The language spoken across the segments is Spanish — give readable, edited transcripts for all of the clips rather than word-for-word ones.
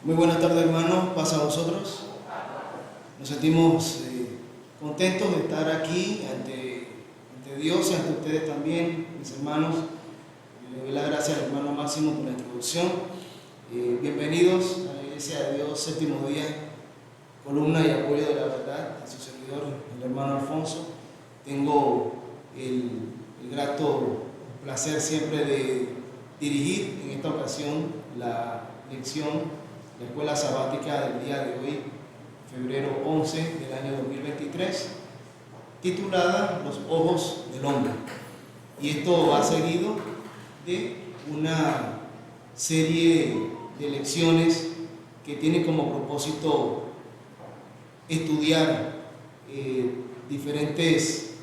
Muy buenas tardes, hermanos. Paz a vosotros. Nos sentimos contentos de estar aquí ante Dios y ante ustedes también, mis hermanos. Le doy las gracias al hermano Máximo por la introducción. Bienvenidos a la Iglesia de Dios, séptimo día, columna y apoyo de la verdad, a su servidor, el hermano Alfonso. Tengo el grato placer siempre de dirigir en esta ocasión la lección, la escuela sabática del día de hoy, febrero 11 del año 2023, titulada Los ojos del hombre. Y esto va seguido de una serie de lecciones que tiene como propósito estudiar diferentes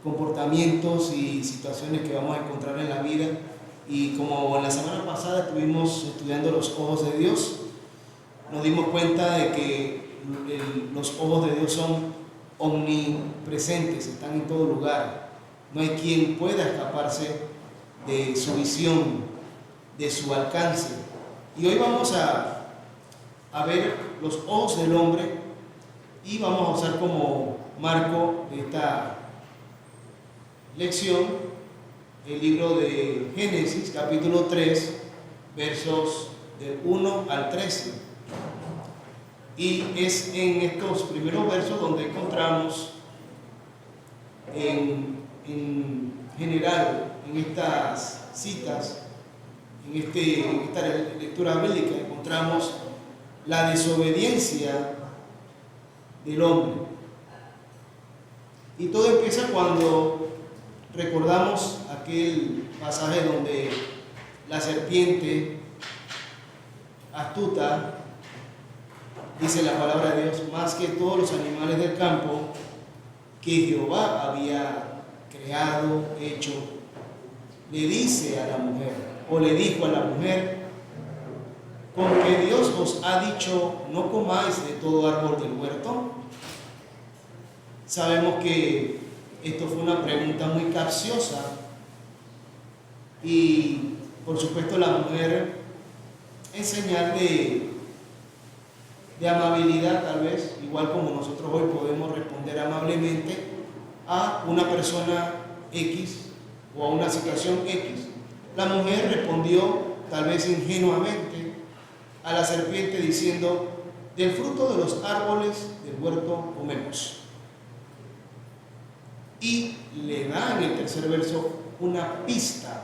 comportamientos y situaciones que vamos a encontrar en la vida. Y como en la semana pasada estuvimos estudiando los ojos de Dios, nos dimos cuenta de que los ojos de Dios son omnipresentes, están en todo lugar. No hay quien pueda escaparse de su visión, de su alcance. Y hoy vamos a ver los ojos del hombre y vamos a usar como marco de esta lección el libro de Génesis, capítulo 3, versos del 1 al 13. Y es en estos primeros versos donde encontramos en general, en estas citas, en esta lectura bíblica, encontramos la desobediencia del hombre. Y todo empieza cuando recordamos aquel pasaje donde la serpiente astuta, dice la palabra de Dios, más que todos los animales del campo que Jehová había creado, hecho, le dice a la mujer, o le dijo a la mujer, porque Dios os ha dicho, no comáis de todo árbol del huerto. Sabemos que esto fue una pregunta muy capciosa y por supuesto la mujer, en señal de amabilidad, tal vez, igual como nosotros hoy podemos responder amablemente a una persona X o a una situación X. La mujer respondió tal vez ingenuamente a la serpiente diciendo, del fruto de los árboles del huerto comemos. Y le da en el tercer verso una pista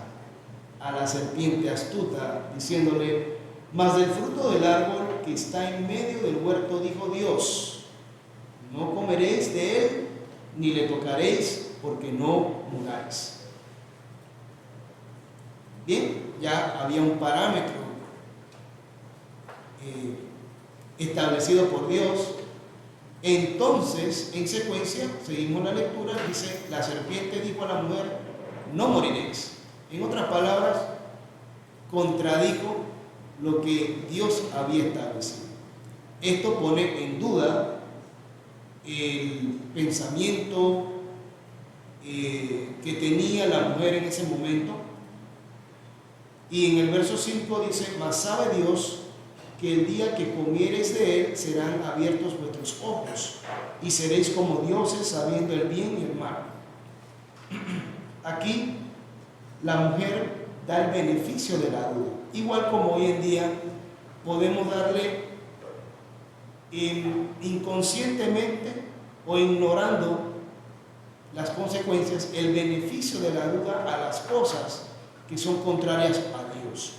a la serpiente astuta, diciéndole, mas del fruto del árbol que está en medio del huerto, dijo Dios, no comeréis de él, ni le tocaréis, porque no muráis. Bien, ya había un parámetro establecido por Dios. Entonces, en secuencia, seguimos la lectura, dice, la serpiente dijo a la mujer, no moriréis. En otras palabras, contradijo lo que Dios había establecido. Esto pone en duda el pensamiento que tenía la mujer en ese momento. Y en el verso 5 dice, mas sabe Dios que el día que comiereis de él serán abiertos vuestros ojos y seréis como dioses sabiendo el bien y el mal. Aquí la mujer da el beneficio de la duda, igual como hoy en día podemos darle inconscientemente o ignorando las consecuencias el beneficio de la duda a las cosas que son contrarias a Dios.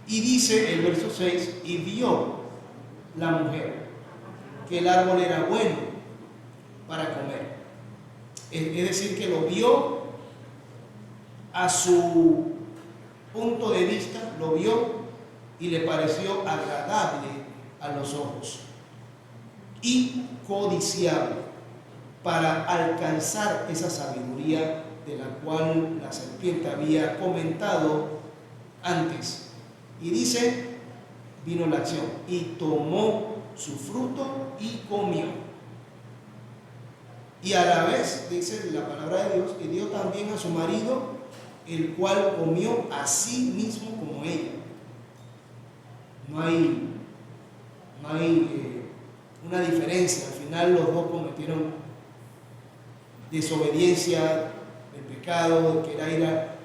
Y dice el verso 6, y vio la mujer que el árbol era bueno para comer. Es decir, que lo vio a su punto de vista, lo vio y le pareció agradable a los ojos y codiciable para alcanzar esa sabiduría de la cual la serpiente había comentado antes. Y dice, vino la acción, y tomó su fruto y comió. Y a la vez, dice la palabra de Dios, y dio también a su marido, el cual comió a sí mismo como ella. no hay una diferencia. Al final los dos cometieron desobediencia, el pecado, que era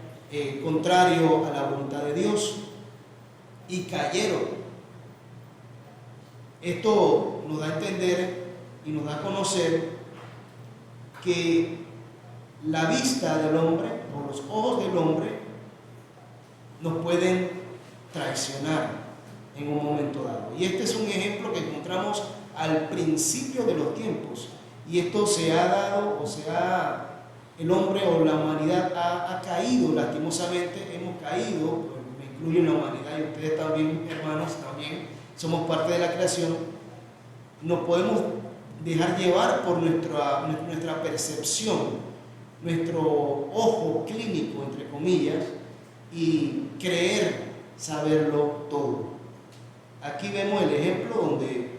contrario a la voluntad de Dios, y cayeron. Esto nos da a entender y nos da a conocer que la vista del hombre o los ojos del hombre nos pueden traicionar en un momento dado. Y este es un ejemplo que encontramos al principio de los tiempos. Y esto se ha dado, el hombre o la humanidad ha caído, lastimosamente hemos caído, me incluyo en la humanidad y ustedes también, hermanos, también somos parte de la creación. No podemos dejar llevar por nuestra percepción, nuestro ojo clínico, entre comillas, y creer saberlo todo. Aquí vemos el ejemplo donde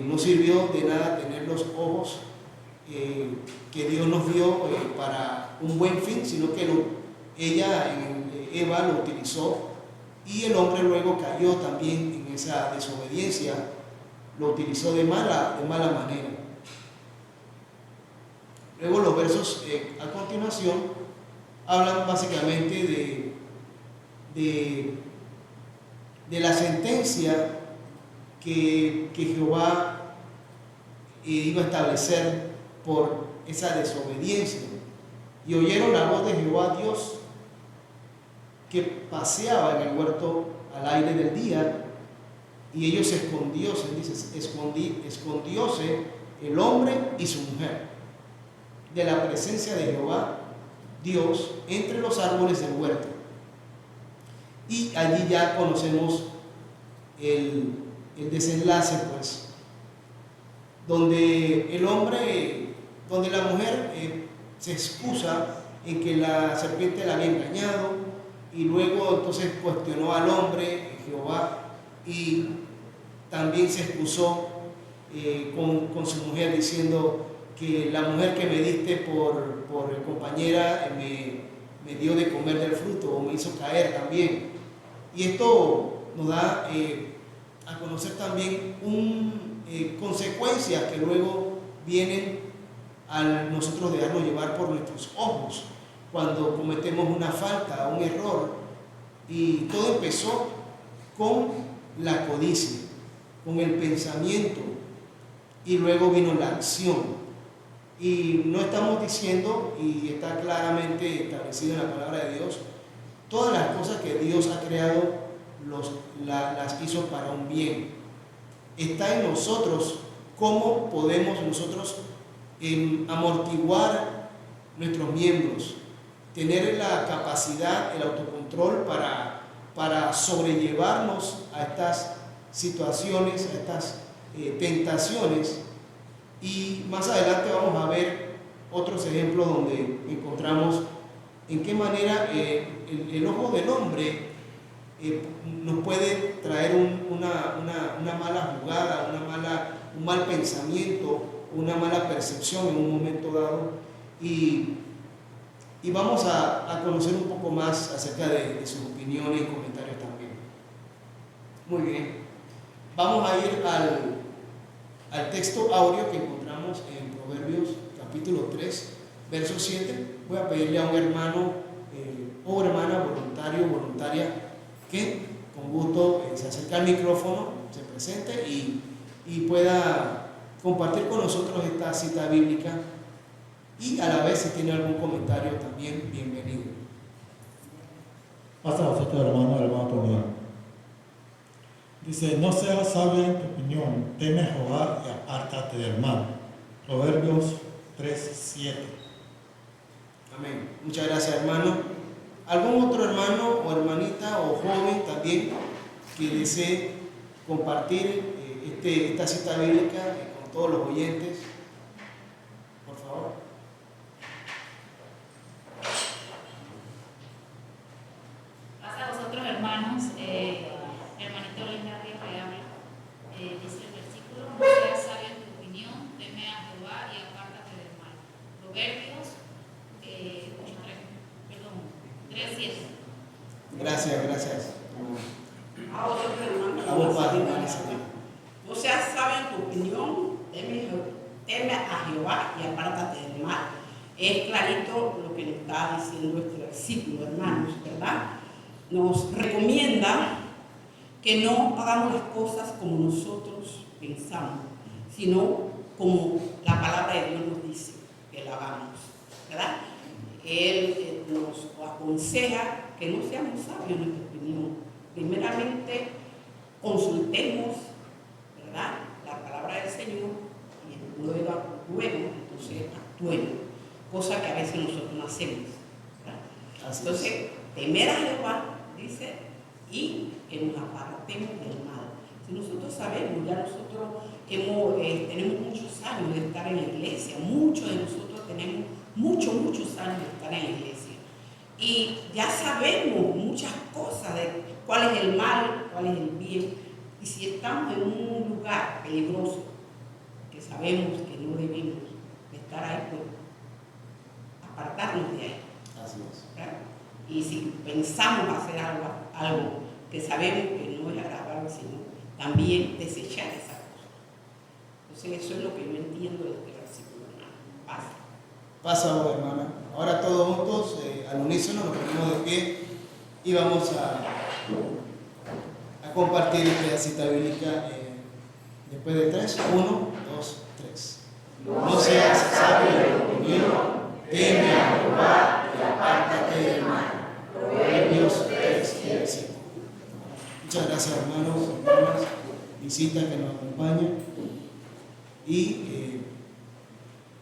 no sirvió de nada tener los ojos que Dios nos dio para un buen fin, sino que Eva lo utilizó, y el hombre luego cayó también en esa desobediencia, lo utilizó de mala manera. Luego los versos a continuación hablan básicamente de la sentencia que Jehová iba a establecer por esa desobediencia. Y oyeron la voz de Jehová Dios que paseaba en el huerto al aire del día, y ellos escondióse el hombre y su mujer de la presencia de Jehová Dios entre los árboles del huerto. Y allí ya conocemos el desenlace, pues, donde la mujer se excusa en que la serpiente la había engañado, y luego entonces cuestionó al hombre, Jehová, y también se excusó con su mujer diciendo que la mujer que me diste por compañera me dio de comer del fruto, o me hizo caer también. Y esto nos da a conocer también consecuencias que luego vienen al nosotros dejarnos llevar por nuestros ojos cuando cometemos una falta, un error. Y todo empezó con la codicia, con el pensamiento, y luego vino la acción. Y no estamos diciendo, y está claramente establecido en la palabra de Dios, todas las cosas que Dios ha creado las hizo para un bien. Está en nosotros cómo podemos nosotros amortiguar nuestros miembros, tener la capacidad, el autocontrol para sobrellevarnos a estas situaciones, a estas tentaciones. Y más adelante vamos a ver otros ejemplos donde encontramos en qué manera el ojo del hombre nos puede traer una mala jugada, un mal pensamiento, una mala percepción en un momento dado. Y vamos a conocer un poco más acerca de sus opiniones y comentarios también. Muy bien. Vamos a ir al texto áureo que encontramos en Proverbios capítulo 3, verso 7. Voy a pedirle a un hermano o hermana voluntaria que con gusto se acerque al micrófono, se presente y pueda compartir con nosotros esta cita bíblica, y a la vez si tiene algún comentario también, bienvenido. Hasta vosotros, hermano Toño. Dice: no seas sabio en tu opinión, teme a Jehová y apártate del mal. Proverbios 3:7. Amén. Muchas gracias, hermano. ¿Algún otro hermano o hermanita o joven también que desee compartir esta cita bíblica con todos los oyentes? Por favor. Hasta vosotros, hermanos, hermanito Luis García que habla, dice el versículo: no seas sabio en tu opinión, teme a Jehová y apártate del mal. Proverbios 3:7. Gracias. A vosotros, hermanos. A vos, con la Padre, señora. Señor. No seas sabio en tu opinión, teme a Jehová y apártate del mal. Es clarito lo que nos está diciendo este versículo, hermanos, ¿verdad? Nos recomienda que no hagamos las cosas como nosotros pensamos, sino como la palabra de Dios nos dice que la hagamos, ¿verdad? Él nos aconseja que no seamos sabios en nuestra opinión. Primeramente, consultemos, ¿verdad?, la palabra del Señor y luego entonces actuemos, cosa que a veces nosotros no hacemos, ¿verdad? Entonces, temer a Jehová, dice, y que nos apartemos del mal. Si nosotros sabemos, ya nosotros tenemos muchos años de estar en la iglesia, muchos de nosotros tenemos muchos años de estar en la iglesia. Y ya sabemos muchas cosas de cuál es el mal, cuál es el bien. Y si estamos en un lugar peligroso, que sabemos que no debemos de estar ahí, pues apartarnos de ahí. Así es. ¿Verdad? Y si pensamos hacer algo que sabemos que no es agradable, sino también desechar esa cosa. Entonces eso es lo que yo entiendo de este versículo, hermano. Pasa vos, hermana. Ahora todos juntos, al unísono, nos ponemos de pie y vamos a compartir esta cita bíblica después de 3. 1, 2, 3. No seas sabio en tu opinión, teme a Jehová y apártate del mal. Proverbios 3, 5. Muchas gracias, hermanos, hermanas, visitas que nos acompañan. Y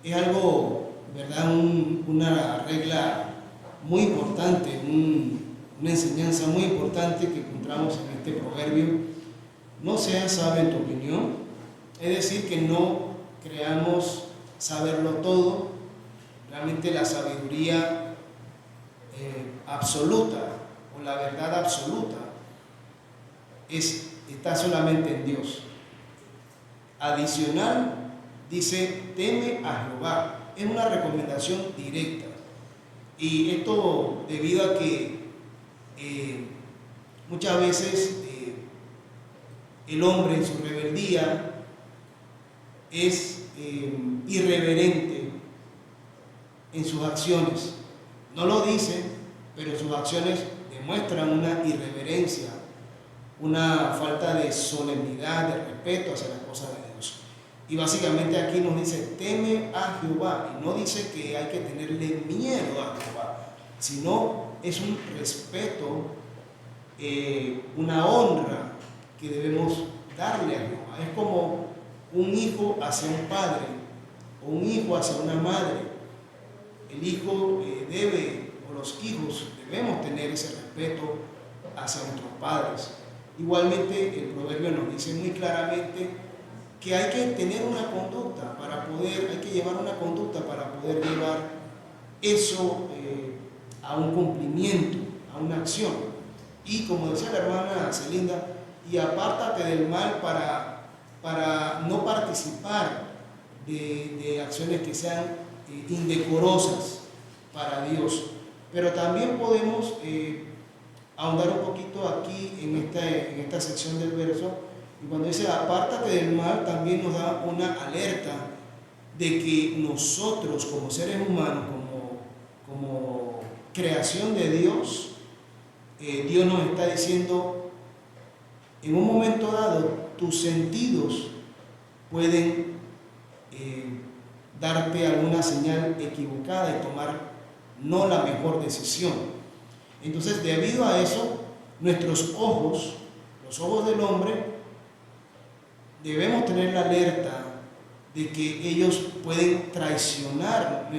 es algo, ¿verdad? Una regla muy importante, una enseñanza muy importante que encontramos en este proverbio. No seas sabio en tu opinión, es decir, que no creamos saberlo todo. Realmente la sabiduría absoluta o la verdad absoluta está solamente en Dios. Adicional, dice, teme a Jehová. Es una recomendación directa. Y esto debido a que muchas veces el hombre en su rebeldía es irreverente en sus acciones. No lo dice, pero sus acciones demuestran una irreverencia, una falta de solemnidad, de respeto hacia las cosas de Dios. Y básicamente aquí nos dice, teme a Jehová, y no dice que hay que tenerle miedo a Jehová, sino es un respeto, una honra que debemos darle a Jehová. Es como un hijo hacia un padre o un hijo hacia una madre. El hijo o los hijos debemos tener ese respeto hacia nuestros padres. Igualmente el proverbio nos dice muy claramente que hay que tener una conducta hay que llevar una conducta para poder llevar eso a un cumplimiento, a una acción. Y como decía la hermana Celinda, y apártate del mal para no participar de acciones que sean indecorosas para Dios. Pero también podemos ahondar un poquito aquí en esta sección del verso, y cuando dice apártate del mal, también nos da una alerta de que nosotros como seres humanos, como creación de Dios, Dios nos está diciendo, en un momento dado, tus sentidos pueden darte alguna señal equivocada y tomar no la mejor decisión. Entonces, debido a eso, nuestros ojos, los ojos del hombre, debemos tener la alerta de que ellos pueden traicionar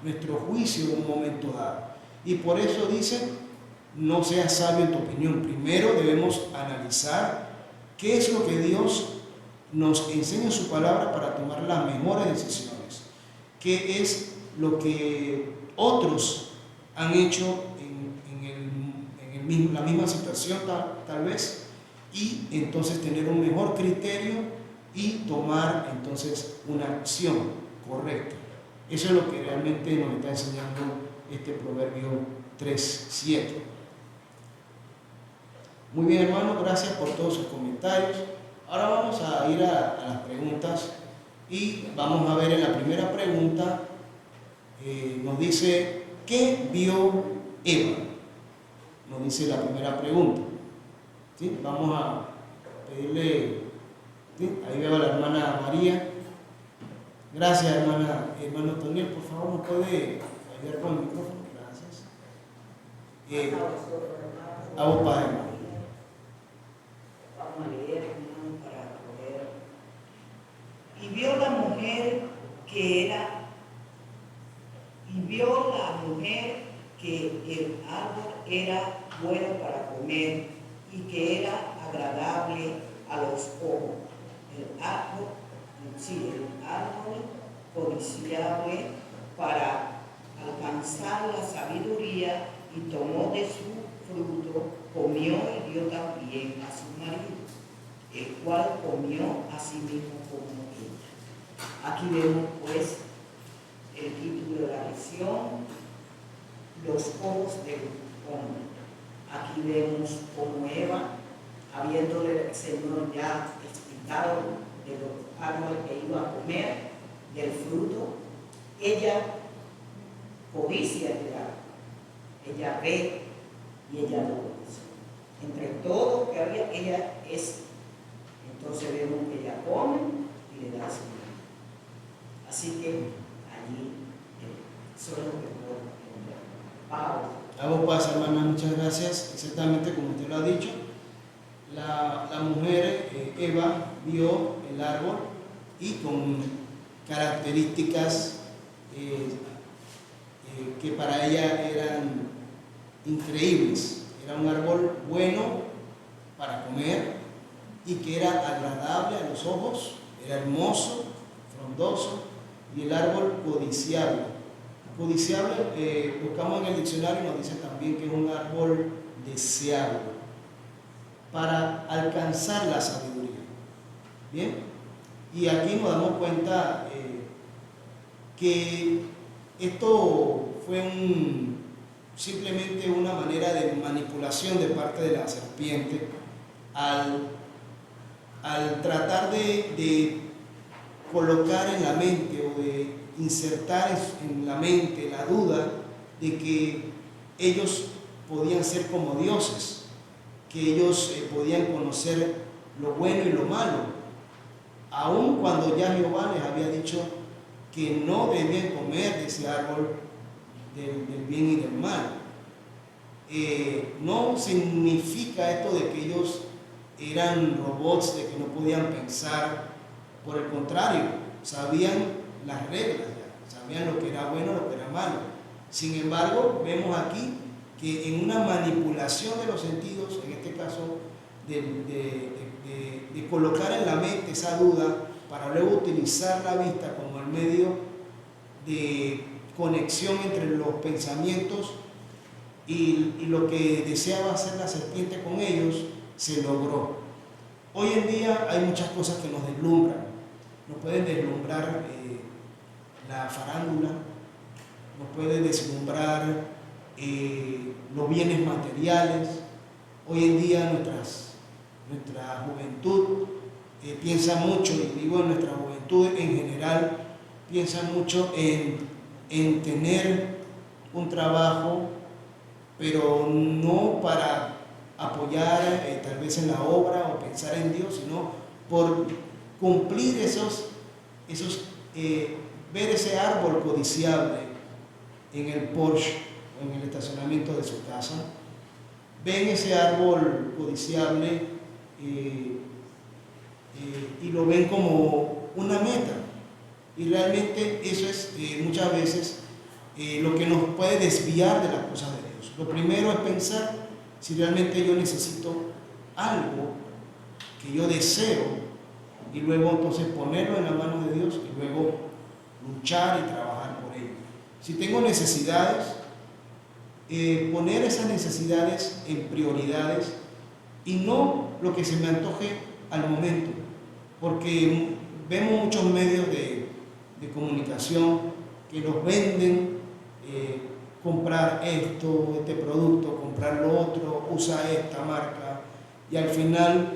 nuestro juicio en un momento dado. Y por eso dice, no seas sabio en tu opinión. Primero debemos analizar qué es lo que Dios nos enseña en su palabra para tomar las mejores decisiones. ¿Qué es lo que otros han hecho en la misma situación tal vez? Y entonces tener un mejor criterio y tomar entonces una acción correcta. Eso es lo que realmente nos está enseñando este proverbio 3:7. Muy bien, hermano, gracias por todos sus comentarios. comentarios. Ahora vamos a ir a las preguntas y vamos a ver en la primera pregunta, nos dice, ¿qué vio Eva? Nos dice la primera pregunta. ¿Sí? Vamos a pedirle, ¿sí? Ahí veo a la hermana María. Gracias, hermano Toniel, por favor, ¿nos puede ayudar con el micrófono? Gracias. A vos, padre, hermano. Vamos a leer, hermano, para poder. Y vio la mujer que el árbol era bueno para comer y que era agradable a los ojos. El árbol codiciable para alcanzar la sabiduría, y tomó de su fruto, comió y dio también a su marido, el cual comió a sí mismo como ella. Aquí vemos pues el título de la lección, los ojos del hombre. Aquí vemos como Eva, habiéndole el Señor ya explicado de los árboles que iba a comer, del fruto, ella codicia el árbol, ella ve y ella lo conoce. Entre todo que había, ella es. Entonces vemos que ella come y le da a su marido. Así que allí eso es lo que puedo entender. Pablo. A vos, paz, hermana, muchas gracias. Exactamente como usted lo ha dicho, la mujer Eva vio el árbol y con características que para ella eran increíbles. Era un árbol bueno para comer y que era agradable a los ojos, era hermoso, frondoso, y el árbol codiciable. Codiciable, buscamos en el diccionario y nos dice también que es un árbol deseable para alcanzar la sabiduría. Bien, y aquí nos damos cuenta que esto fue simplemente una manera de manipulación de parte de la serpiente al tratar de colocar en la mente o de insertar en la mente la duda de que ellos podían ser como dioses, que ellos podían conocer lo bueno y lo malo, aun cuando ya Jehová les había dicho que no debían comer de ese árbol del bien y del mal. No significa esto de que ellos eran robots, de que no podían pensar. Por el contrario, sabían las reglas, sabían lo que era bueno, lo que era malo. Sin embargo, vemos aquí que en una manipulación de los sentidos, en este caso de colocar en la mente esa duda para luego utilizar la vista como el medio de conexión entre los pensamientos y lo que deseaba hacer la serpiente con ellos, se logró. Hoy en día hay muchas cosas que nos deslumbran. Nos pueden deslumbrar la farándula, nos puede deslumbrar los bienes materiales. Hoy en día nuestra juventud piensa mucho, y digo nuestra juventud en general, piensa mucho en tener un trabajo, pero no para apoyar tal vez en la obra o pensar en Dios, sino por cumplir ver ese árbol codiciable en el Porsche o en el estacionamiento de su casa. Ven ese árbol codiciable y lo ven como una meta. Y realmente eso es muchas veces lo que nos puede desviar de las cosas de Dios. Lo primero es pensar si realmente yo necesito algo que yo deseo, y luego entonces ponerlo en las manos de Dios y luego luchar y trabajar por ello. Si tengo necesidades, poner esas necesidades en prioridades y no lo que se me antoje al momento, porque vemos muchos medios de comunicación que nos venden comprar este producto, comprar lo otro, usa esta marca, y al final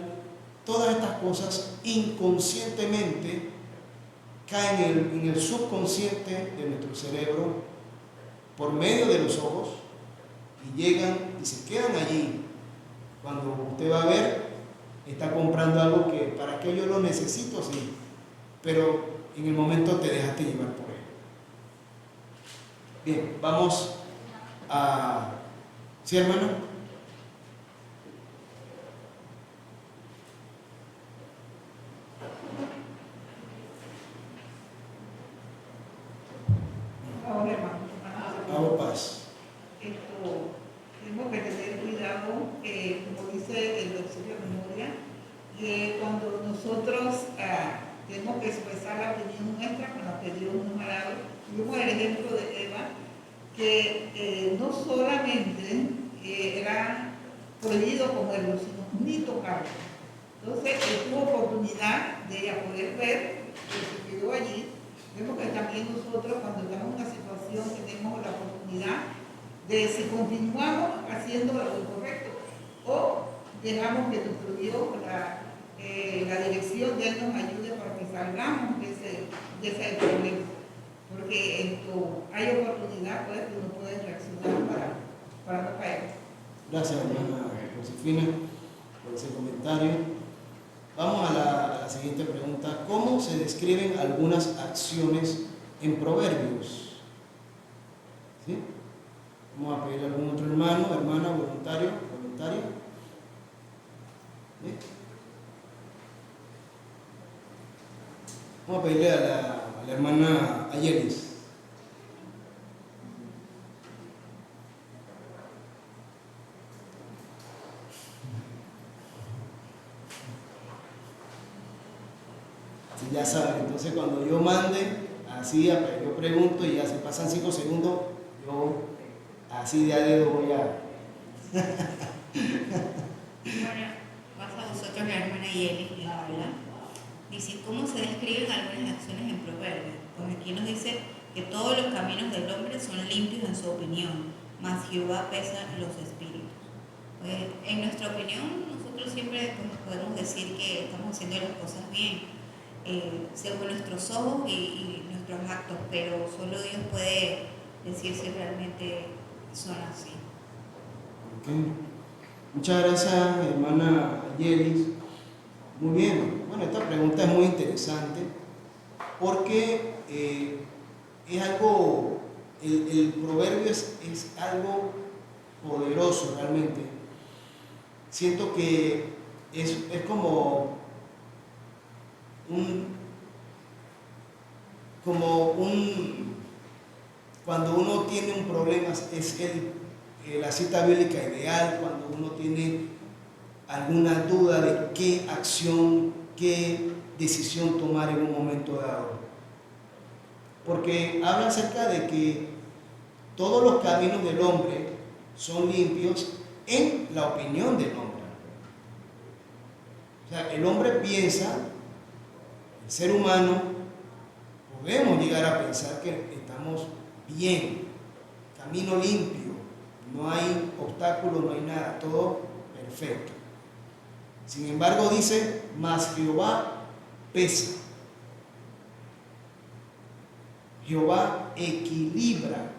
todas estas cosas inconscientemente caen en el subconsciente de nuestro cerebro por medio de los ojos y llegan y se quedan allí. Cuando usted va a ver, está comprando algo que para qué yo lo necesito, sí, pero en el momento te dejaste llevar por él. Bien, vamos a... ¿Sí, hermano? Ahora, hermano, Hago paz. tenemos que tener cuidado, como dice el doctor de memoria, que cuando nosotros tenemos que expresar la opinión nuestra con la que Dios nos ha dado. Vimos el ejemplo de Eva, que no solamente era prohibido comerlo, sino ni tocarlo. Entonces, tuvo oportunidad de ella poder ver que se quedó allí. Vemos que también nosotros, cuando estamos en una situación, tenemos la oportunidad de si continuamos haciendo lo correcto o dejamos que nuestro Dios, la dirección de Él nos ayude para que salgamos de ese problema. Porque hay oportunidad, pues, que uno puede reaccionar para no caer. Gracias, hermana Josefina, por ese comentario. Vamos a la siguiente pregunta. ¿Cómo se describen algunas acciones en Proverbios? ¿Sí? Vamos a pedir a algún otro hermano, hermana, voluntario. ¿Sí? Vamos a pedirle a la hermana Ayelis. Ya saben, entonces cuando yo mande, así yo pregunto y ya se pasan 5 segundos, yo así de a dedo voy a... Bueno, pasa a vosotros la hermana Yeli, la habla. Dice, ¿cómo se describen algunas acciones en Proverbios? Pues aquí nos dice que todos los caminos del hombre son limpios en su opinión, mas Jehová pesa los espíritus. Pues, en nuestra opinión, nosotros siempre podemos decir que estamos haciendo las cosas bien, según nuestros ojos y nuestros actos, pero solo Dios puede decir si realmente son así. Okay. Muchas gracias, hermana Yelis. Muy bien. Bueno, esta pregunta es muy interesante porque es algo, el proverbio es algo poderoso realmente. Siento que es como cuando uno tiene un problema, es la cita bíblica ideal, cuando uno tiene alguna duda de qué acción, qué decisión tomar en un momento dado. Porque habla acerca de que todos los caminos del hombre son limpios en la opinión del hombre. O sea, el hombre piensa, el ser humano, podemos llegar a pensar que estamos bien, camino limpio, no hay obstáculos, no hay nada, todo perfecto. Sin embargo dice, mas Jehová pesa. Jehová equilibra,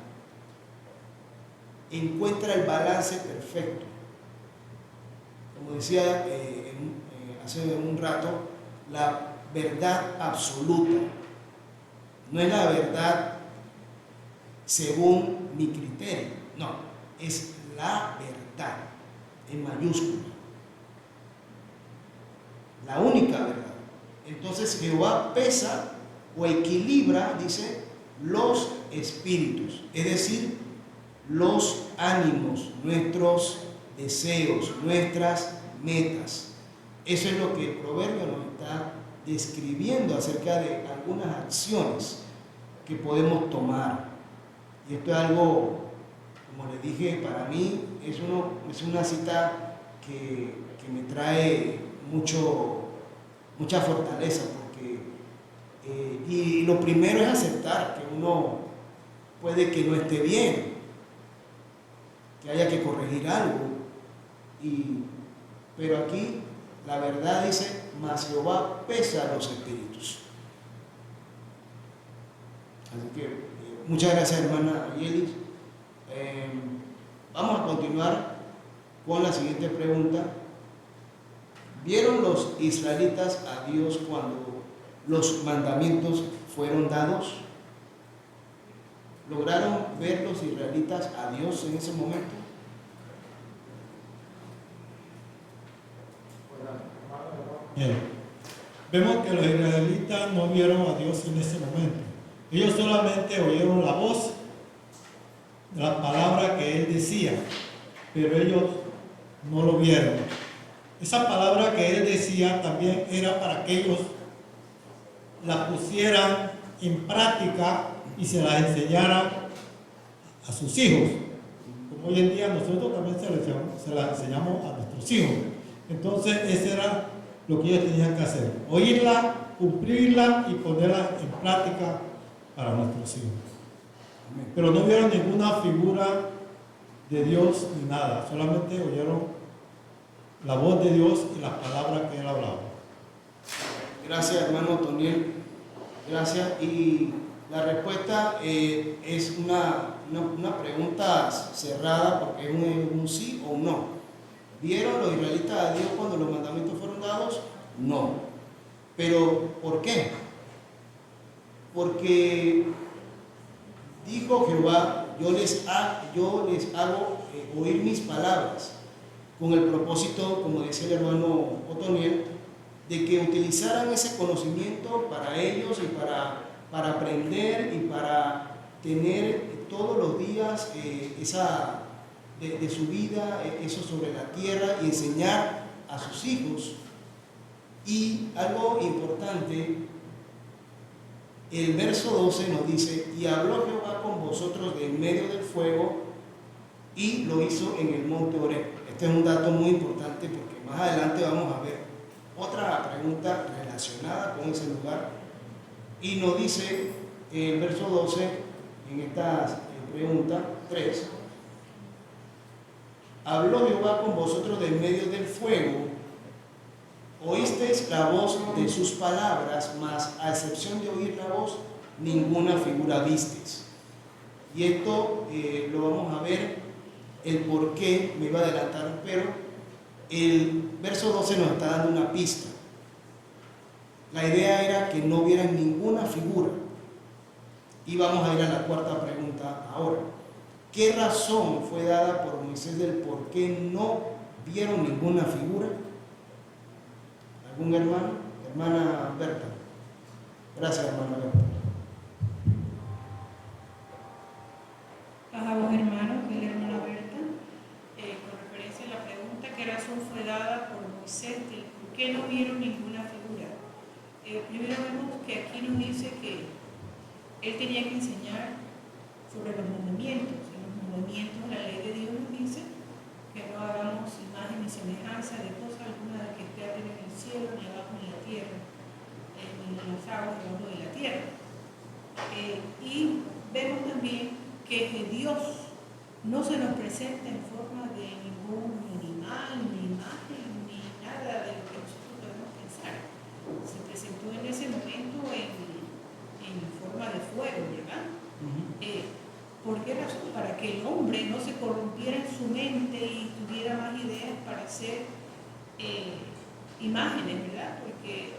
encuentra el balance perfecto. Como decía hace un rato, la verdad absoluta. No es la verdad según mi criterio, no, es la verdad en mayúscula. La única verdad. Entonces Jehová pesa o equilibra, dice, los espíritus, es decir, los ánimos, nuestros deseos, nuestras metas. Eso es lo que el proverbio nos está describiendo acerca de algunas acciones que podemos tomar. Y esto es algo, como les dije, para mí es una cita que me trae mucha fortaleza, porque y lo primero es aceptar que uno puede que no esté bien, que haya que corregir algo, pero aquí La verdad dice, mas Jehová pesa los espíritus. Así que muchas gracias, hermana Yelis. Vamos a continuar con la siguiente pregunta. ¿Vieron los israelitas a Dios cuando los mandamientos fueron dados? ¿Lograron ver los israelitas a Dios en ese momento? Bien. Vemos que los israelitas no vieron a Dios en ese momento. Ellos solamente oyeron la voz, la palabra que Él decía, pero ellos no lo vieron. Esa palabra que Él decía también era para que ellos la pusieran en práctica y se la enseñaran a sus hijos. Como hoy en día nosotros también se la enseñamos a nuestros hijos. Entonces, ese era lo que ellos tenían que hacer: oírla, cumplirla y ponerla en práctica para nuestros hijos. Pero no vieron ninguna figura de Dios ni nada, solamente oyeron la voz de Dios y las palabras que Él hablaba. Gracias, hermano Toniel. Gracias. Y la respuesta es una pregunta cerrada, porque es un sí o un no. ¿Vieron los israelitas a Dios cuando los mandamientos fueron dados? No. ¿Pero por qué? Porque dijo Jehová, yo les hago oír mis palabras, con el propósito, como decía el hermano Otoniel, de que utilizaran ese conocimiento para ellos y para aprender y para tener todos los días de su vida, eso sobre la tierra, y enseñar a sus hijos. Y algo importante, el verso 12 nos dice: y habló Jehová con vosotros de en medio del fuego, y lo hizo en el monte Horeb. Este es un dato muy importante, porque más adelante vamos a ver otra pregunta relacionada con ese lugar. Y nos dice el verso 12 en esta pregunta 3: habló Jehová con vosotros de en medio del fuego, oísteis la voz de sus palabras, mas a excepción de oír la voz, ninguna figura visteis. Y esto lo vamos a ver, el por qué, me iba a adelantar, pero el verso 12 nos está dando una pista. La idea era que no vieran ninguna figura. Y vamos a ir a la cuarta pregunta ahora. ¿Qué razón fue dada por Moisés del por qué no vieron ninguna figura? ¿Algún hermano? Hermana Berta. Gracias, hermana Berta. Paz a vos, hermano, que es la hermana Berta. Con referencia a la pregunta, ¿qué razón fue dada por Moisés del por qué no vieron ninguna figura? Primero vemos que aquí nos dice que él tenía que enseñar sobre los mandamientos. En los mandamientos, la ley de Dios nos dice que no hagamos imagen ni semejanza de cosa alguna de que esté arriba en el cielo, ni abajo en la tierra, ni en las aguas debajo de la tierra. Y vemos también que Dios no se nos presenta en forma de ningún animal, ni imagen, ni nada de lo que nosotros podemos pensar. Se presentó en ese momento en forma de fuego, ¿verdad? ¿Por qué razón? Para que el hombre no se corrompiera en su mente y tuviera más ideas para hacer imágenes, ¿verdad? Porque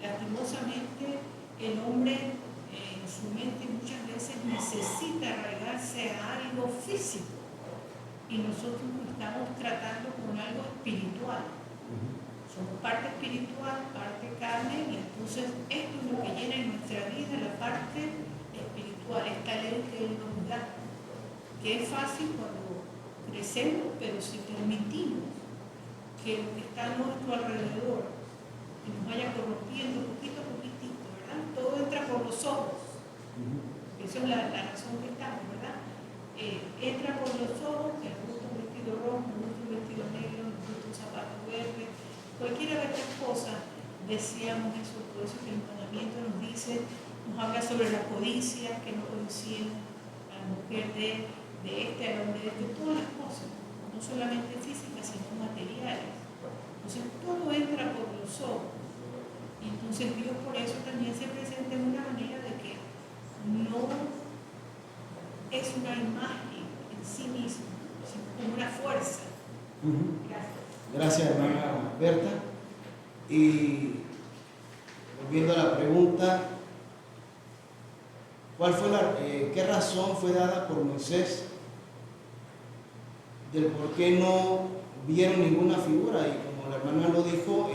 lastimosamente el hombre en su mente muchas veces necesita arraigarse a algo físico y nosotros nos estamos tratando con algo espiritual. Somos parte espiritual, parte carne, y entonces esto es lo que llena en nuestra vida la parte espiritual, esta ley que Él nos da, que es fácil cuando crecemos, pero si permitimos que lo que está a nuestro alrededor nos vaya corrompiendo poquito a poquitito, ¿verdad? Todo entra por los ojos. Esa es la razón que estamos, ¿verdad? Entra por los ojos, que nos gusta un vestido rojo, nos gusta un vestido negro, nos gusta un zapato verde, cualquiera de estas cosas. Decíamos eso, por eso que el mandamiento nos dice, nos habla sobre la codicia, que no codicien a la mujer de este, al hombre de este, todas las cosas, no solamente físicas, sino materiales. Entonces todo entra por los ojos. Y entonces Dios por eso también se presenta en una manera de que no es una imagen en sí misma, sino como una fuerza. Gracias. Gracias, hermana Berta. Y volviendo a la pregunta, ¿qué razón fue dada por Moisés del por qué no vieron ninguna figura? Y como la hermana lo dijo,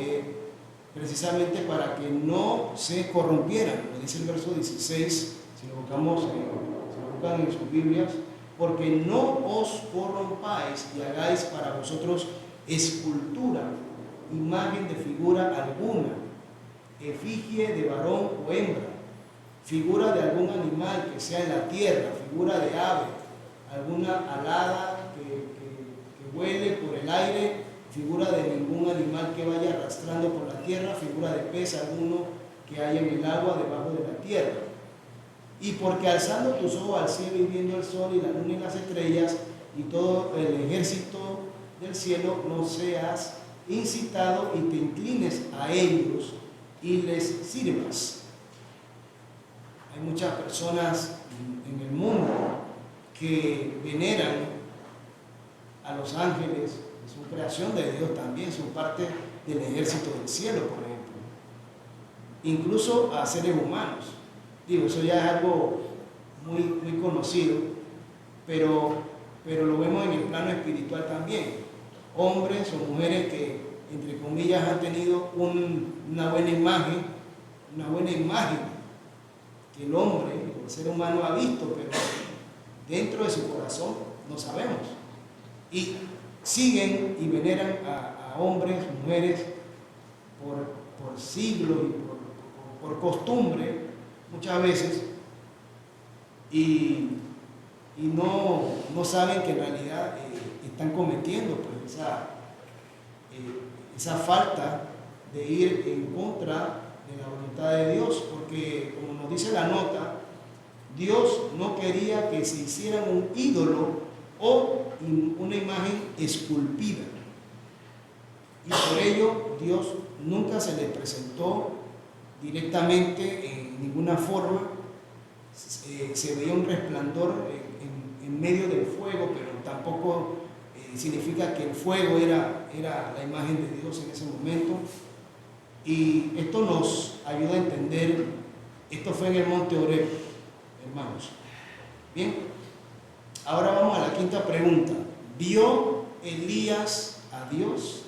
precisamente para que no se corrompieran, lo dice el verso 16, si lo buscan en sus Biblias, porque no os corrompáis y hagáis para vosotros escultura, imagen de figura alguna, efigie de varón o hembra, figura de algún animal que sea en la tierra, figura de ave, alguna alada que vuele por el aire, figura de ningún animal que vaya arrastrando por la tierra, figura de pez alguno que haya en el agua debajo de la tierra. Y porque alzando tus ojos al cielo y viendo el sol y la luna y las estrellas y todo el ejército del cielo, no seas incitado y te inclines a ellos y les sirvas. Hay muchas personas en el mundo que veneran a los ángeles, son creación de Dios también, son parte del ejército del cielo, por ejemplo. Incluso a seres humanos. Digo, eso ya es algo muy conocido, pero lo vemos en el plano espiritual también. Hombres o mujeres que, entre comillas, han tenido una buena imagen que el hombre, el ser humano ha visto, pero dentro de su corazón no sabemos. Y siguen y veneran a hombres, mujeres, por siglos y por costumbre, muchas veces, y no saben que en realidad están cometiendo pues, esa falta de ir en contra de la voluntad de Dios, porque como nos dice la nota, Dios no quería que se hicieran un ídolo o una imagen esculpida, y por ello Dios nunca se le presentó directamente en ninguna forma. Se veía un resplandor en medio del fuego, pero tampoco significa que el fuego era la imagen de Dios en ese momento. Y esto nos ayuda a entender, esto fue en el monte Horeb, hermanos. Bien, ahora vamos a la quinta pregunta. ¿Vio Elías a Dios?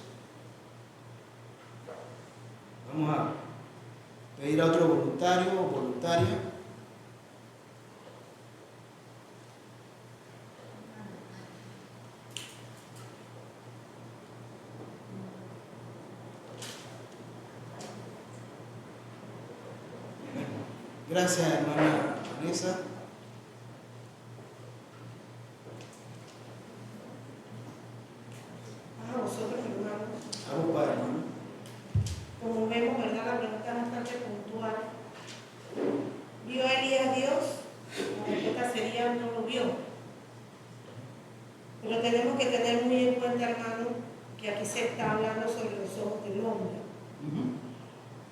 Vamos a pedir a otro voluntario o voluntaria. Gracias, hermana Vanessa. A vosotros, hermanos. A vos, padre, hermano. Como vemos, ¿verdad? La pregunta es bastante puntual. ¿Vio Elías a Dios? La respuesta sería no lo vio. Pero tenemos que tener muy en cuenta, hermano, que aquí se está hablando sobre los ojos del hombre.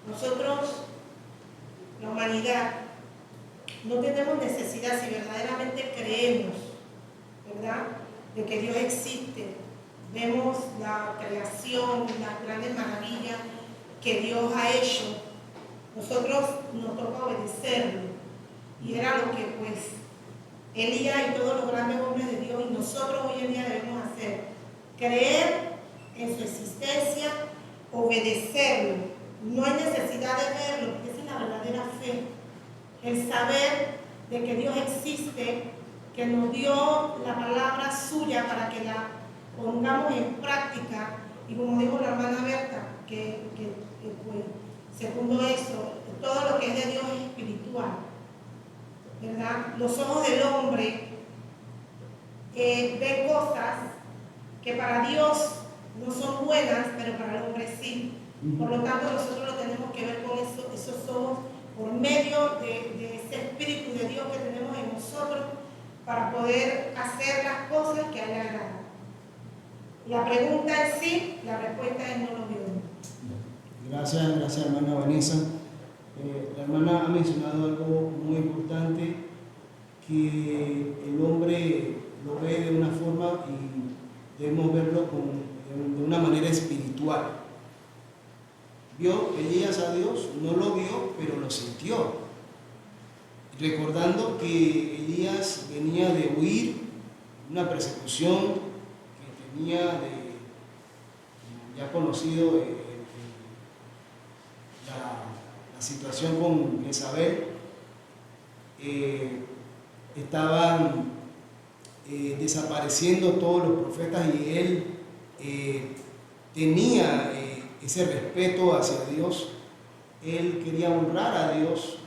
Nosotros, la humanidad, no tenemos necesidad, si verdaderamente creemos, ¿verdad?, de que Dios existe, vemos la creación, las grandes maravillas que Dios ha hecho, nosotros nos toca obedecerlo. Y era lo que pues Elías y todos los grandes hombres de Dios y nosotros hoy en día debemos hacer: creer en su existencia, obedecerlo. No hay necesidad de verlo, porque esa es la verdadera fe. El saber de que Dios existe, que nos dio la palabra suya para que la pongamos en práctica, y como dijo la hermana Berta, que pues, segundo eso, todo lo que es de Dios es espiritual, ¿verdad? Los ojos del hombre ven cosas que para Dios no son buenas, pero para el hombre sí. Por lo tanto, nosotros lo tenemos que ver con esos ojos por medio de ese Espíritu de Dios que tenemos en nosotros para poder hacer las cosas que a Él le agradan. La pregunta es sí, la respuesta es no lo vio. Gracias hermana Vanessa. La hermana ha mencionado algo muy importante, que el hombre lo ve de una forma y debemos verlo de una manera espiritual. ¿Vio Elías a Dios? No lo vio, pero lo sintió. Recordando que Elías venía de huir una persecución que tenía ya conocido la situación con Jezabel. Estaban desapareciendo todos los profetas y él tenía ese respeto hacia Dios. Él quería honrar a Dios,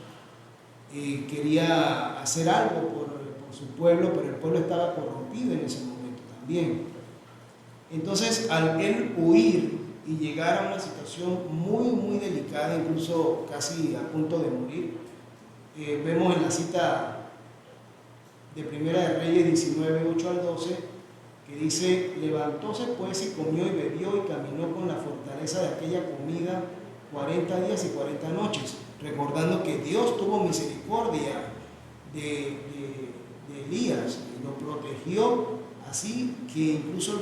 quería hacer algo por su pueblo, pero el pueblo estaba corrompido en ese momento también. Entonces, al él huir y llegar a una situación muy delicada, incluso casi a punto de morir, vemos en la cita de Primera de Reyes 19, 8 al 12, que dice: levantóse pues y comió y bebió y caminó con la fortaleza de aquella comida 40 días y 40 noches, recordando que Dios tuvo misericordia de Elías y lo protegió, así que incluso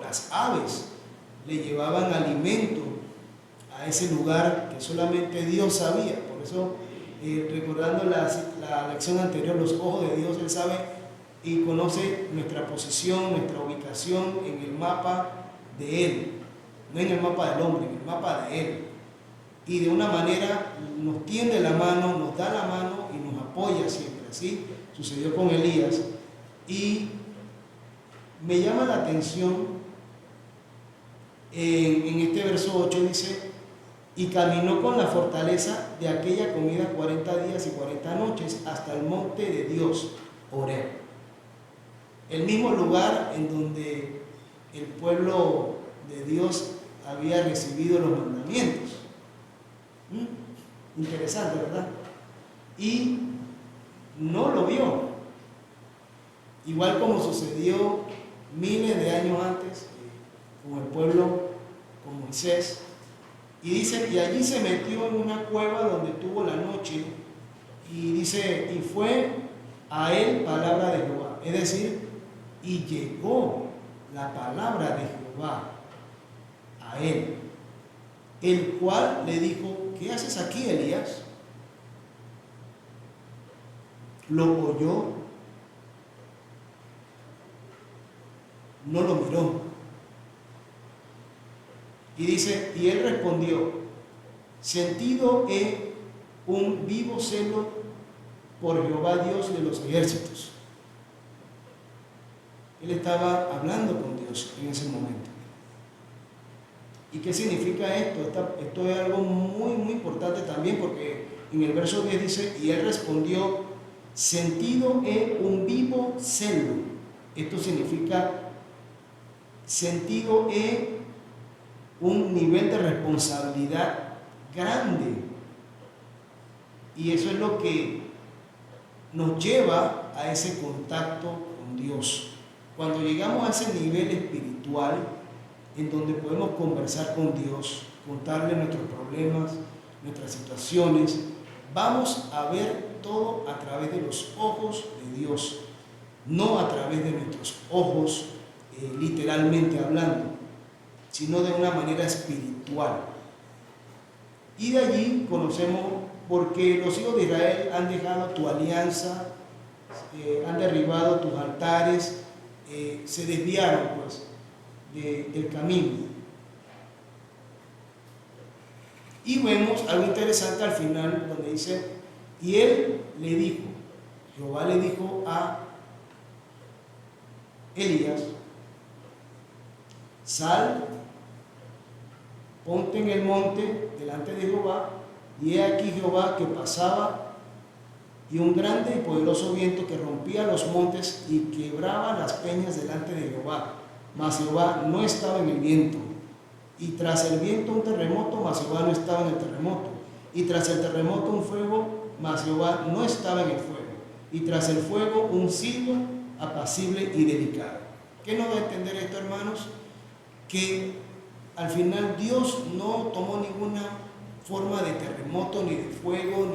las aves le llevaban alimento a ese lugar que solamente Dios sabía. Por eso, recordando la lección anterior, los ojos de Dios, Él sabe y conoce nuestra posición, nuestra ubicación en el mapa de Él, no en el mapa del hombre, en el mapa de Él. Y de una manera nos tiende la mano, nos da la mano y nos apoya siempre. Así sucedió con Elías. Y me llama la atención en este verso 8, dice: y caminó con la fortaleza de aquella comida 40 días y 40 noches hasta el monte de Dios, Horeb, el mismo lugar en donde el pueblo de Dios había recibido los mandamientos. Interesante, ¿verdad? Y no lo vio, igual como sucedió miles de años antes con el pueblo, con Moisés. Y dice, y allí se metió en una cueva donde tuvo la noche, y dice, y fue a él palabra de Jehová, es decir, y llegó la palabra de Jehová a él, el cual le dijo: ¿qué haces aquí, Elías? Lo oyó, no lo miró. Y dice, y él respondió: sentido he un vivo celo por Jehová Dios de los ejércitos. Él estaba hablando con Dios en ese momento. ¿Y qué significa esto? Esto es algo muy importante también, porque en el verso 10 dice: y él respondió: sentido he un vivo celo. Esto significa sentido he un nivel de responsabilidad grande, y eso es lo que nos lleva a ese contacto con Dios. Cuando llegamos a ese nivel espiritual en donde podemos conversar con Dios, contarle nuestros problemas, nuestras situaciones, vamos a ver todo a través de los ojos de Dios, no a través de nuestros ojos literalmente hablando, sino de una manera espiritual. Y de allí conocemos por qué los hijos de Israel han dejado tu alianza, han derribado tus altares, se desviaron pues del camino. Y vemos algo interesante al final, donde dice: y él le dijo, Jehová le dijo a Elías: sal, ponte en el monte delante de Jehová, y he aquí Jehová que pasaba, y un grande y poderoso viento que rompía los montes y quebraba las peñas delante de Jehová, mas Jehová no estaba en el viento. Y tras el viento un terremoto, mas Jehová no estaba en el terremoto. Y tras el terremoto un fuego, mas Jehová no estaba en el fuego. Y tras el fuego un silbo apacible y delicado. ¿Qué nos va a entender esto, hermanos? que al final Dios no tomó ninguna forma de terremoto, ni de fuego,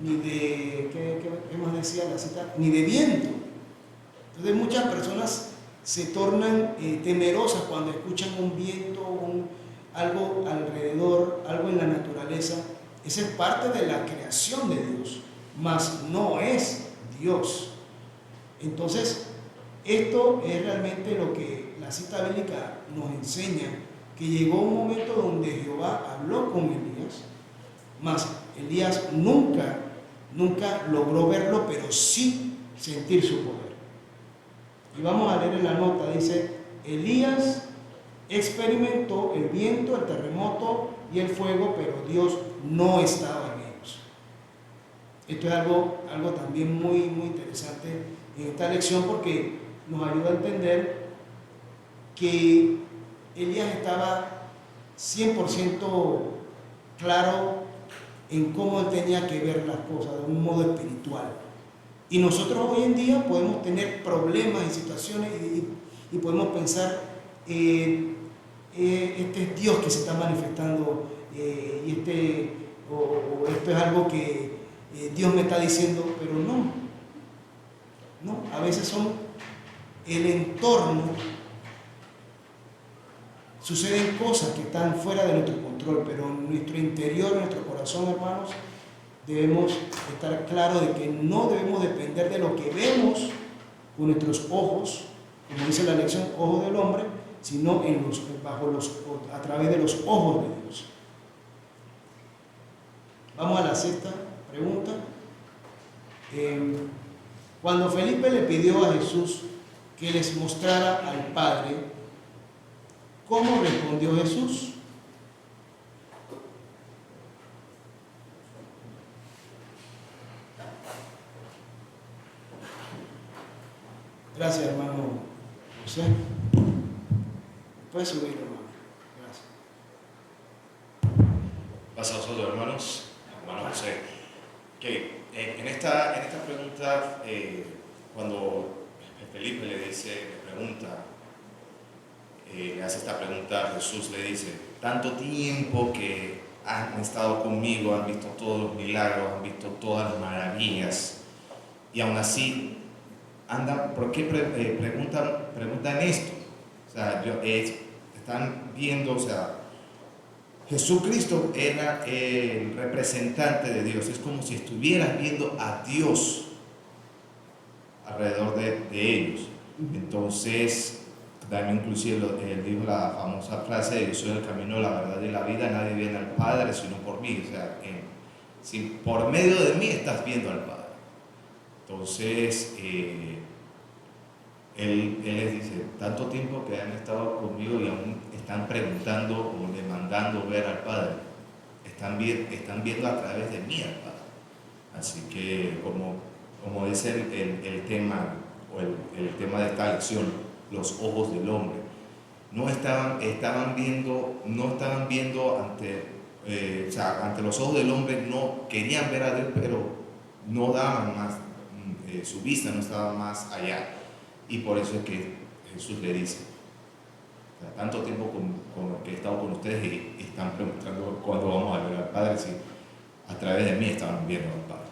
ni de ¿qué más decía la cita? Ni de viento. Entonces muchas personas se tornan temerosas cuando escuchan un viento, algo alrededor, algo en la naturaleza. Esa es parte de la creación de Dios, mas no es Dios. Entonces, esto es realmente lo que la cita bíblica nos enseña, que llegó un momento donde Jehová habló con Elías, mas Elías nunca logró verlo, pero sí sentir su poder. Y vamos a leer en la nota, dice, Elías experimentó el viento, el terremoto y el fuego, pero Dios no estaba en ellos. Esto es algo también muy interesante en esta lección, porque nos ayuda a entender que Elías estaba 100% claro en cómo él tenía que ver las cosas de un modo espiritual. Y nosotros hoy en día podemos tener problemas y situaciones y podemos pensar, este es Dios que se está manifestando, y esto es algo que Dios me está diciendo, pero no, a veces son el entorno, suceden cosas que están fuera de nuestro control, pero en nuestro interior, en nuestro corazón, hermanos, debemos estar claros de que no debemos depender de lo que vemos con nuestros ojos, como dice la lección, ojos del hombre, sino a través de los ojos de Dios. Vamos a la sexta pregunta. Cuando Felipe le pidió a Jesús que les mostrara al Padre, ¿cómo respondió Jesús? Gracias, hermano José. Puedes subir, hermano. Gracias. Pasa a vosotros, hermanos. Hermano José. Que en esta pregunta, cuando Felipe le hace esta pregunta, Jesús le dice: tanto tiempo que han estado conmigo, han visto todos los milagros, han visto todas las maravillas, y aún así ¿por qué preguntan esto? O sea, están viendo, o sea, Jesucristo era el representante de Dios. Es como si estuvieras viendo a Dios alrededor de ellos. Entonces, también inclusive él dijo la famosa frase: yo soy el camino, la verdad y la vida, nadie viene al Padre sino por mí. O sea, si por medio de mí estás viendo al Padre. Entonces, él les dice: tanto tiempo que han estado conmigo y aún están preguntando o demandando ver al Padre, están viendo a través de mí al Padre. Así que, como dice el tema, o el tema de esta lección, los ojos del hombre, no estaban viendo ante los ojos del hombre, no querían ver a Dios, pero no daban más, su vista no estaba más allá. Y por eso es que Jesús le dice: tanto tiempo con que he estado con ustedes y están preguntando cuándo vamos a ver al Padre, si a través de mí estaban viendo al Padre.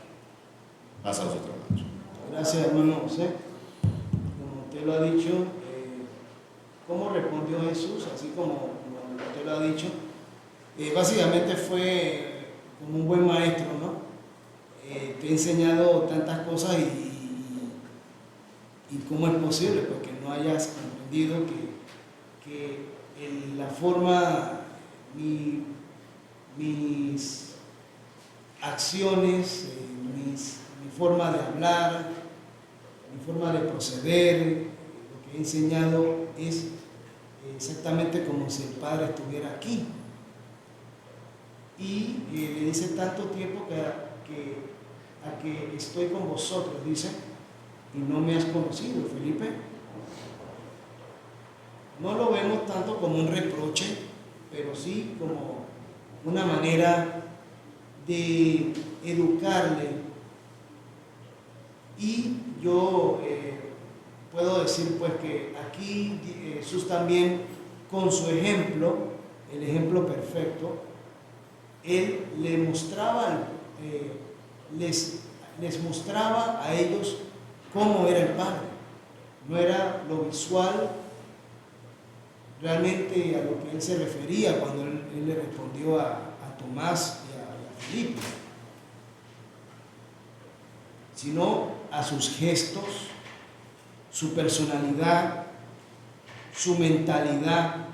Pasa a vosotros, hermanos. Gracias, hermano José. Como usted lo ha dicho, ¿cómo respondió Jesús? Así como usted lo ha dicho, básicamente fue como un buen maestro, ¿no? Te he enseñado tantas cosas y cómo es posible pues, que no hayas comprendido que la forma, mis acciones, mi forma de hablar, mi forma de proceder, lo que he enseñado es exactamente como si el Padre estuviera aquí. Y le dice: tanto tiempo que estoy con vosotros, dice, y no me has conocido, Felipe. No lo vemos tanto como un reproche, pero sí como una manera de educarle. Y yo puedo decir pues que aquí Jesús también con su ejemplo, el ejemplo perfecto, Él les mostraba a ellos cómo era el Padre. No era lo visual realmente a lo que Él se refería cuando Él le respondió a Tomás y a Felipe, sino a sus gestos, su personalidad, su mentalidad,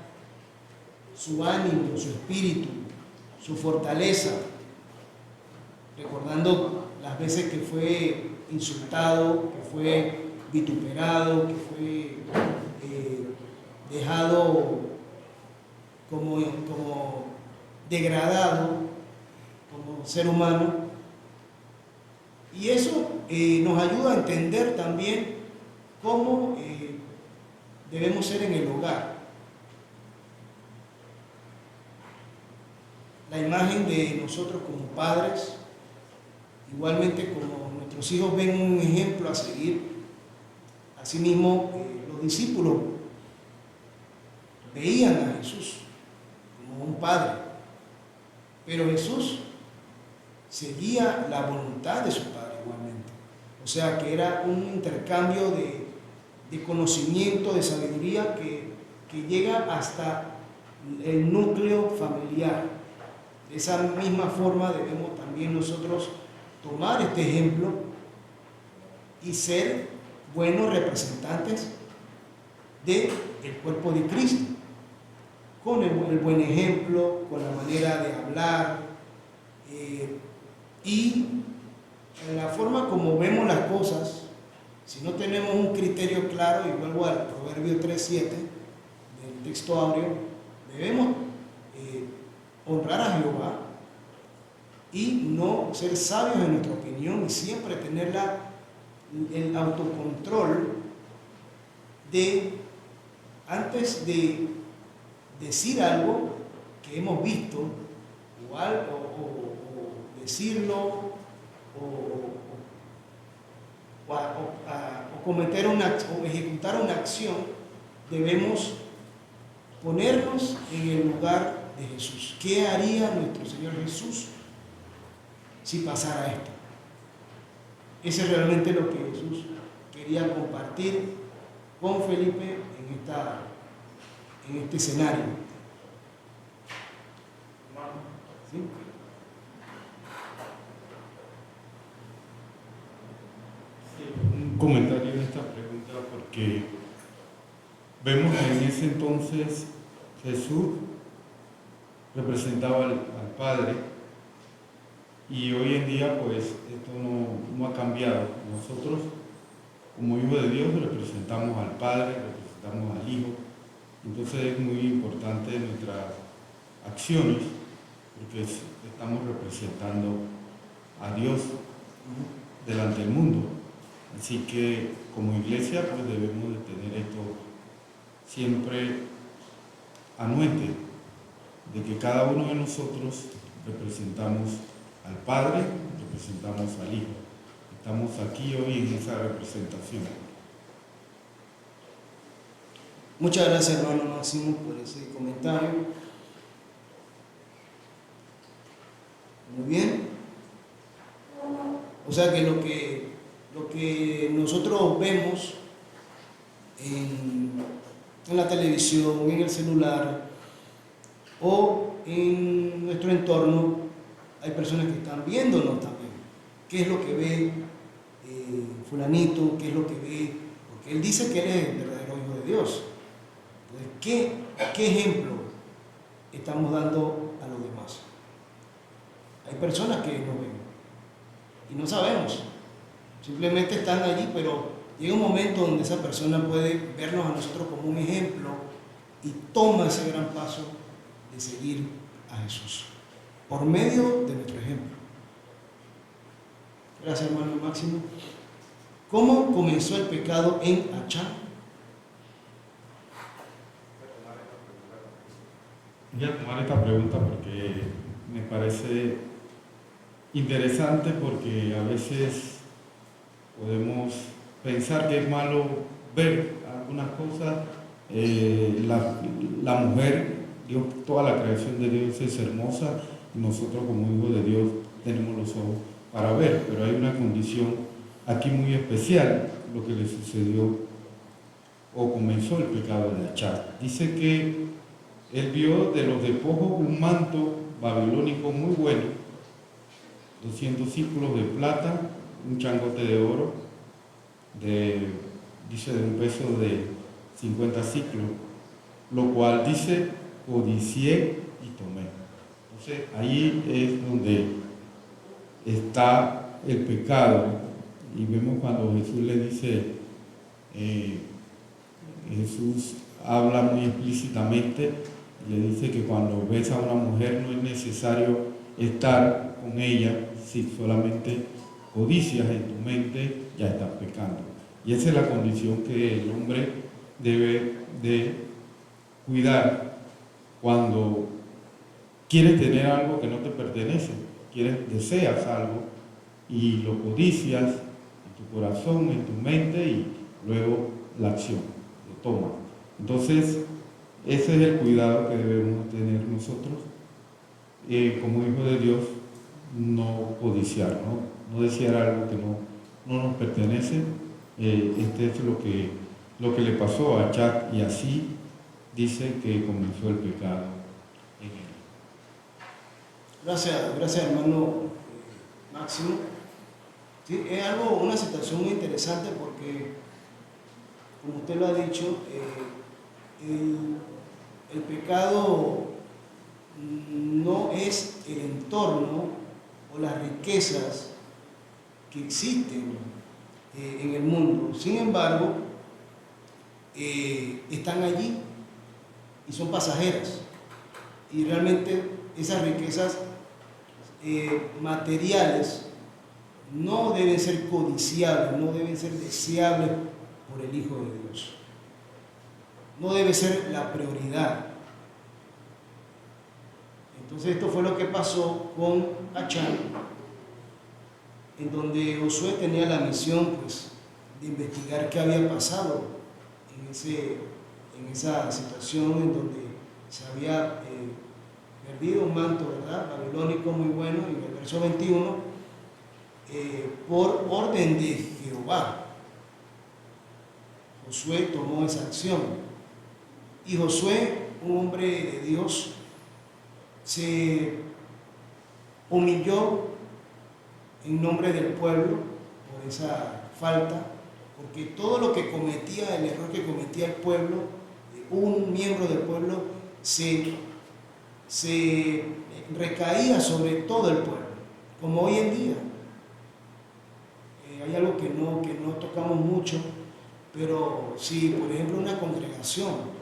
su ánimo, su espíritu, su fortaleza, recordando las veces que fue insultado, que fue vituperado, que fue dejado como degradado como ser humano. Y eso nos ayuda a entender también cómo debemos ser en el hogar. La imagen de nosotros como padres, igualmente como nuestros hijos ven un ejemplo a seguir, asimismo los discípulos veían a Jesús como un padre, pero Jesús seguía la voluntad de su Padre igualmente. O sea que era un intercambio de conocimiento, de sabiduría que llega hasta el núcleo familiar. De esa misma forma debemos también nosotros tomar este ejemplo y ser buenos representantes del cuerpo de Cristo, con el buen ejemplo, con la manera de hablar, y en la forma como vemos las cosas. Si no tenemos un criterio claro, y vuelvo al Proverbio 3:7 del texto áureo, debemos honrar a Jehová y no ser sabios en nuestra opinión, y siempre tener el autocontrol de, antes de decir algo que hemos visto o decirlo o cometer o ejecutar una acción, debemos ponernos en el lugar de Jesús. ¿Qué haría nuestro Señor Jesús si pasara esto? Ese es realmente lo que Jesús quería compartir con Felipe en este escenario. ¿Sí? Un comentario en esta pregunta, porque vemos que en ese entonces Jesús representaba al Padre, y hoy en día pues esto no ha cambiado. Nosotros como hijos de Dios representamos al Padre, representamos al Hijo. Entonces es muy importante nuestras acciones, porque estamos representando a Dios delante del mundo. Así que como iglesia pues debemos de tener esto siempre anuente, de que cada uno de nosotros representamos al Padre, representamos al Hijo. Estamos aquí hoy en esa representación. Muchas gracias, hermano Máximo, por ese comentario. Muy bien. O sea que lo que nosotros vemos en la televisión, en el celular o en nuestro entorno, hay personas que están viéndonos también. ¿Qué es lo que ve fulanito? ¿Qué es lo que ve? Porque él dice que él es el verdadero Hijo de Dios. Entonces, ¿qué ejemplo estamos dando a los demás? Hay personas que nos ven y no sabemos. Simplemente están allí, pero llega un momento donde esa persona puede vernos a nosotros como un ejemplo y toma ese gran paso de seguir a Jesús por medio de nuestro ejemplo. Gracias, hermano Máximo. ¿Cómo comenzó el pecado en Achán? Voy a tomar esta pregunta porque me parece interesante, porque a veces podemos pensar que es malo ver algunas cosas La mujer, Dios, toda la creación de Dios es hermosa y nosotros como hijos de Dios tenemos los ojos para ver, pero hay una condición aquí muy especial, lo que le sucedió o comenzó el pecado de Achab. Dice que él vio de los despojos un manto babilónico muy bueno, 200 ciclos de plata, un changote de oro, dice de un peso de 50 ciclos, lo cual dice codicié y tomé. Entonces ahí es donde está el pecado, y vemos cuando Jesús le dice, Jesús habla muy explícitamente, le dice que cuando ves a una mujer no es necesario estar con ella, si solamente codicias en tu mente ya estás pecando. Y esa es la condición que el hombre debe de cuidar cuando quieres tener algo que no te pertenece, deseas algo y lo codicias en tu corazón, en tu mente y luego la acción, lo tomas. Entonces, ese es el cuidado que debemos tener nosotros como hijos de Dios, no codiciar, no desear algo que no nos pertenece. Este es lo que le pasó a Achab, y así dice que comenzó el pecado en él. Gracias hermano Máximo. Sí, es una situación muy interesante porque, como usted lo ha dicho, el pecado no es el entorno o las riquezas que existen en el mundo. Sin embargo, están allí y son pasajeras. Y realmente esas riquezas materiales no deben ser codiciables, no deben ser deseables por el Hijo de Dios. No debe ser la prioridad. Entonces esto fue lo que pasó con Achab, en donde Josué tenía la misión pues, de investigar qué había pasado en esa situación en donde se había perdido un manto, ¿verdad?, babilónico muy bueno, en el verso 21, por orden de Jehová. Josué tomó esa acción. Y Josué, un hombre de Dios, se humilló en nombre del pueblo por esa falta, porque todo lo que cometía, el error que cometía el pueblo, un miembro del pueblo, se recaía sobre todo el pueblo, como hoy en día. Hay algo que no tocamos mucho, pero si, por ejemplo, una congregación,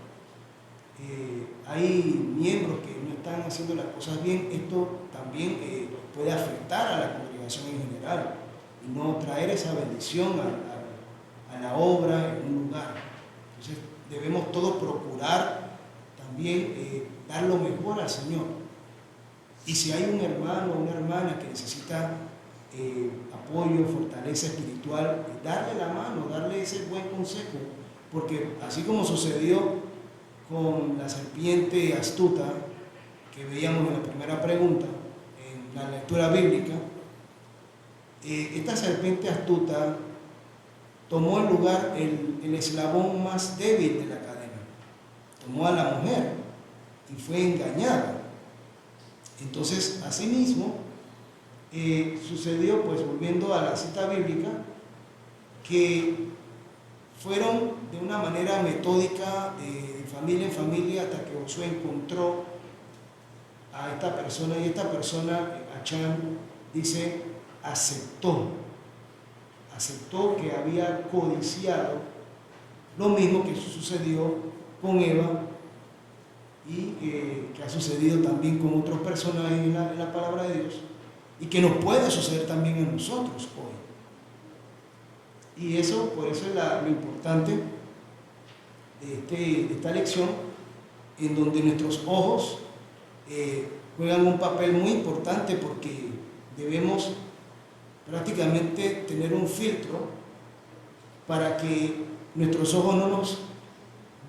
hay miembros que no están haciendo las cosas bien, esto también puede afectar a la congregación en general y no traer esa bendición a la obra en un lugar. Entonces debemos todos procurar también dar lo mejor al Señor. Y si hay un hermano o una hermana que necesita apoyo, fortaleza espiritual, darle la mano, darle ese buen consejo, porque así como sucedió con la serpiente astuta que veíamos en la primera pregunta, en la lectura bíblica, esta serpiente astuta tomó el lugar, el eslabón más débil de la cadena, tomó a la mujer y fue engañada. Entonces, asimismo, sucedió, pues volviendo a la cita bíblica, que fueron de una manera metódica, de familia en familia, hasta que Josué encontró a esta persona, y esta persona, Achab, dice, aceptó que había codiciado lo mismo que sucedió con Eva y que ha sucedido también con otros personajes en la palabra de Dios, y que nos puede suceder también a nosotros hoy. Y eso, por eso es lo importante de esta lección, en donde nuestros ojos juegan un papel muy importante, porque debemos prácticamente tener un filtro para que nuestros ojos no nos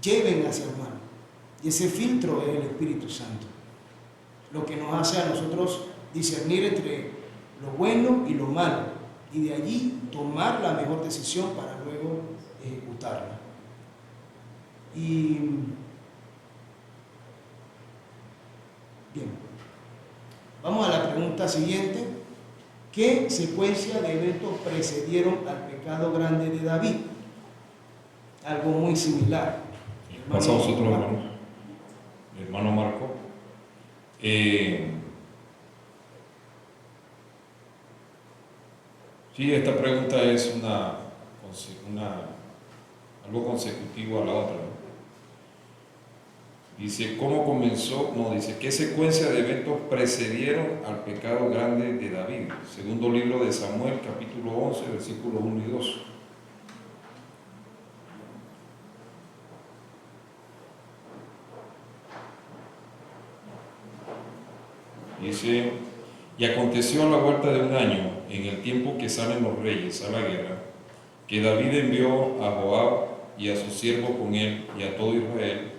lleven hacia el mal. Y ese filtro es el Espíritu Santo, lo que nos hace a nosotros discernir entre lo bueno y lo malo, y de allí tomar la mejor decisión para luego ejecutarla. Y bien, vamos a la pregunta siguiente. ¿Qué secuencia de eventos precedieron al pecado grande de David? Algo muy similar. Pasa a vosotros, hermano. Hermano Marco. Sí, esta pregunta es algo consecutivo a la otra, ¿no? Dice, ¿cómo comenzó? No, dice, ¿qué secuencia de eventos precedieron al pecado grande de David? Segundo libro de Samuel, capítulo 11, versículos 1 y 2. Dice, y aconteció a la vuelta de un año, en el tiempo que salen los reyes a la guerra, que David envió a Joab y a sus siervos con él y a todo Israel,